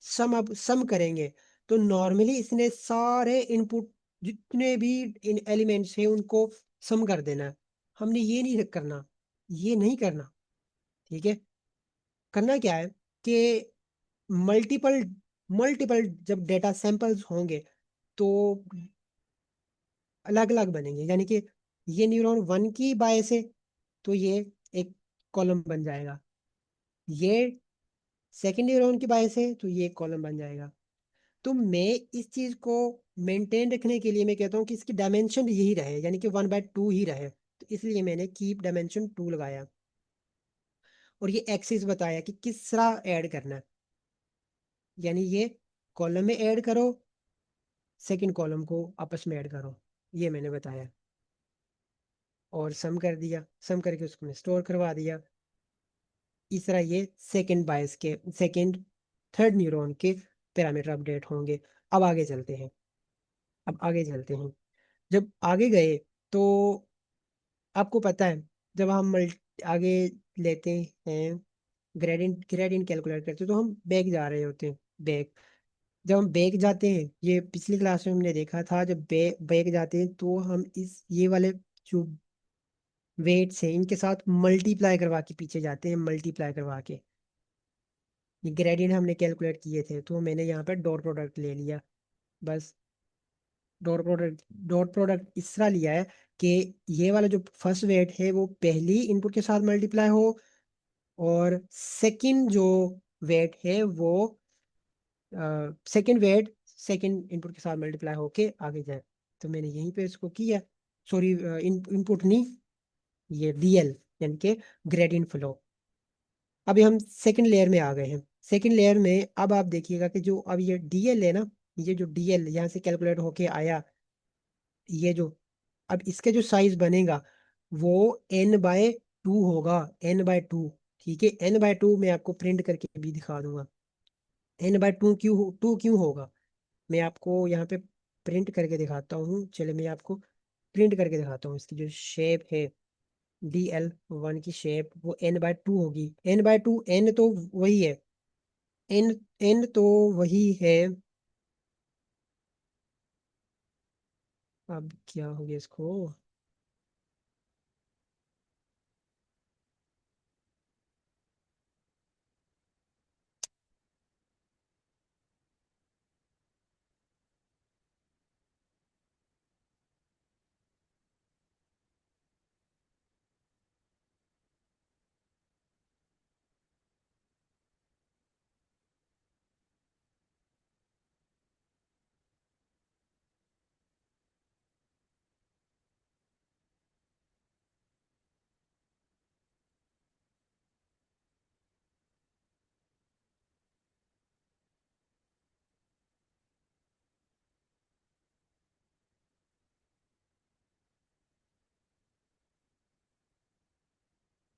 सम करेंगे, तो नॉर्मली इसने सारे इनपुट, जितने भी इन एलिमेंट्स हैं उनको सम कर देना है। हमने ये नहीं करना, ये नहीं करना। ठीक है। करना क्या है कि मल्टीपल मल्टीपल जब डेटा सैंपल्स होंगे, तो अलग अलग बनेंगे, यानी कि ये न्यूरॉन 1 की बायस है, तो ये एक कॉलम बन जाएगा। ये सेकेंड न्यूरॉन की बायस है, तो ये एक कॉलम बन जाएगा। तो मैं इस चीज को मेंटेन रखने के लिए मैं कहता हूँ कि इसकी डायमेंशन यही रहे, यानी कि 1/2 ही रहे, तो इसलिए मैंने कीप डायमेंशन 2 लगाया, और ये एक्सिस बताया कि किस तरह ऐड करना है, यानी ये कॉलम में ऐड करो, सेकंड कॉलम को आपस में ऐड करो, ये मैंने बताया। और सम कर दिया, सम करके उसको मैं स्टोर करवा दिया। इस तरह ये सेकंड बायस के, सेकंड थर्ड न्यूरॉन के पैरामीटर अपडेट होंगे। अब आगे चलते हैं, अब आगे चलते हैं। जब आगे गए, तो आपको पता है, जब हम आगे लेते हैं, ग्रेडियंट ग्रेडियंट कैलकुलेट करते हैं, तो हम बैक जा रहे होते हैं, बैक। जब हम बैक जाते हैं, ये पिछली क्लास में हमने देखा था, जब बैक जाते हैं तो हम इस ये वाले जो वेट्स हैं इनके साथ मल्टीप्लाई करवा के पीछे जाते हैं, मल्टीप्लाई करवा के। ये ग्रेडियंट हमने कैलकुलेट किए थे, तो मैंने यहाँ पर डॉट प्रोडक्ट ले लिया, बस। डॉट प्रोडक्ट इस तरह लिया है कि ये वाला जो फर्स्ट वेट है वो पहली इनपुट के साथ मल्टीप्लाई हो, और सेकंड जो वेट है वो सेकंड वेट सेकंड इनपुट के साथ मल्टीप्लाई होके आगे जाए। तो मैंने यहीं पे इसको किया, सॉरी, इनपुट नहीं, ये डीएल, यानी कि ग्रेडियंट फ्लो। अभी हम सेकंड लेयर में आ गए हैं। सेकंड लेयर में अब आप देखिएगा कि जो अब ये डीएल है ना, ये जो डीएल यहाँ से कैलकुलेट होके आया, ये जो अब इसके जो साइज बनेगा, वो n/2 होगा, n/2। ठीक है, n/2 मैं आपको प्रिंट करके भी दिखा दूंगा। n/2 क्यों होगा, मैं आपको यहाँ पे प्रिंट करके दिखाता हूँ। चलिए मैं आपको प्रिंट करके दिखाता हूँ। इसकी जो शेप है, DL1 की शेप, वो n/2 होगी। n/2, n तो वही है, n n तो वही है। अब क्या हो गया इसको?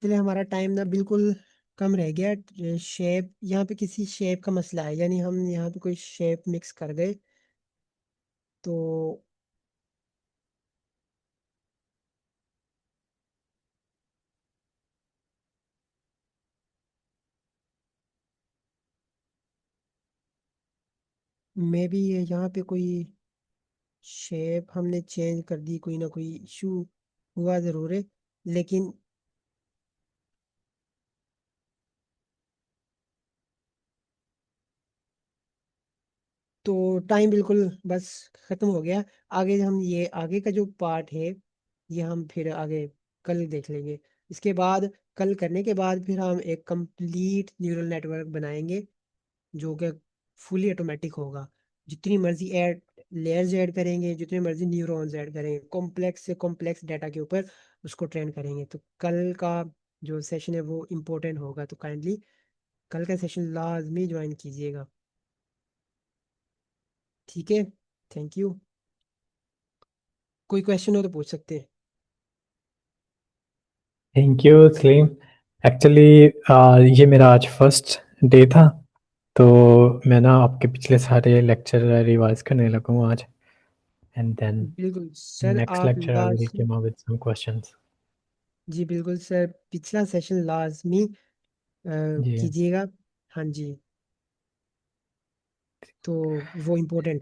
इसलिए हमारा टाइम ना बिल्कुल कम रह गया। शेप, यहाँ पे किसी शेप का मसला है, यानी हम यहाँ पे कोई शेप मिक्स कर गए, तो मे बी यहाँ पे कोई शेप हमने चेंज कर दी, कोई ना कोई इशू हुआ ज़रूर है, लेकिन तो टाइम बिल्कुल बस ख़त्म हो गया। आगे हम ये आगे का जो पार्ट है ये हम फिर आगे कल देख लेंगे। इसके बाद कल करने के बाद फिर हम एक कंप्लीट न्यूरल नेटवर्क बनाएंगे जो कि फुली ऑटोमेटिक होगा। जितनी मर्जी ऐड लेयर्स ऐड करेंगे, जितने मर्जी न्यूरॉन्स ऐड करेंगे, कॉम्प्लेक्स से कॉम्प्लेक्स डाटा के ऊपर उसको ट्रेन करेंगे। तो कल का जो सेशन है वो इम्पोर्टेंट होगा, तो काइंडली कल का सेशन लाजमी ज्वाइन कीजिएगा। ठीक है, थैंक यू। कोई क्वेश्चन हो तो पूछ सकते हैं। Thank you Salim. एक्चुअली ये मेरा आज फर्स्ट डे था, तो मैं ना आपके पिछले सारे लेक्चर रिवाइज करने लगा हूँ आज, एंड देन बिल्कुल सर, नेक्स्ट आप लेक्चर आई विल लाजमी। Come up with some questions. जी बिल्कुल सर, पिछला सेशन लाजमी जी कीजिएगा। हाँ जी, तो वो इम्पोर्टेंट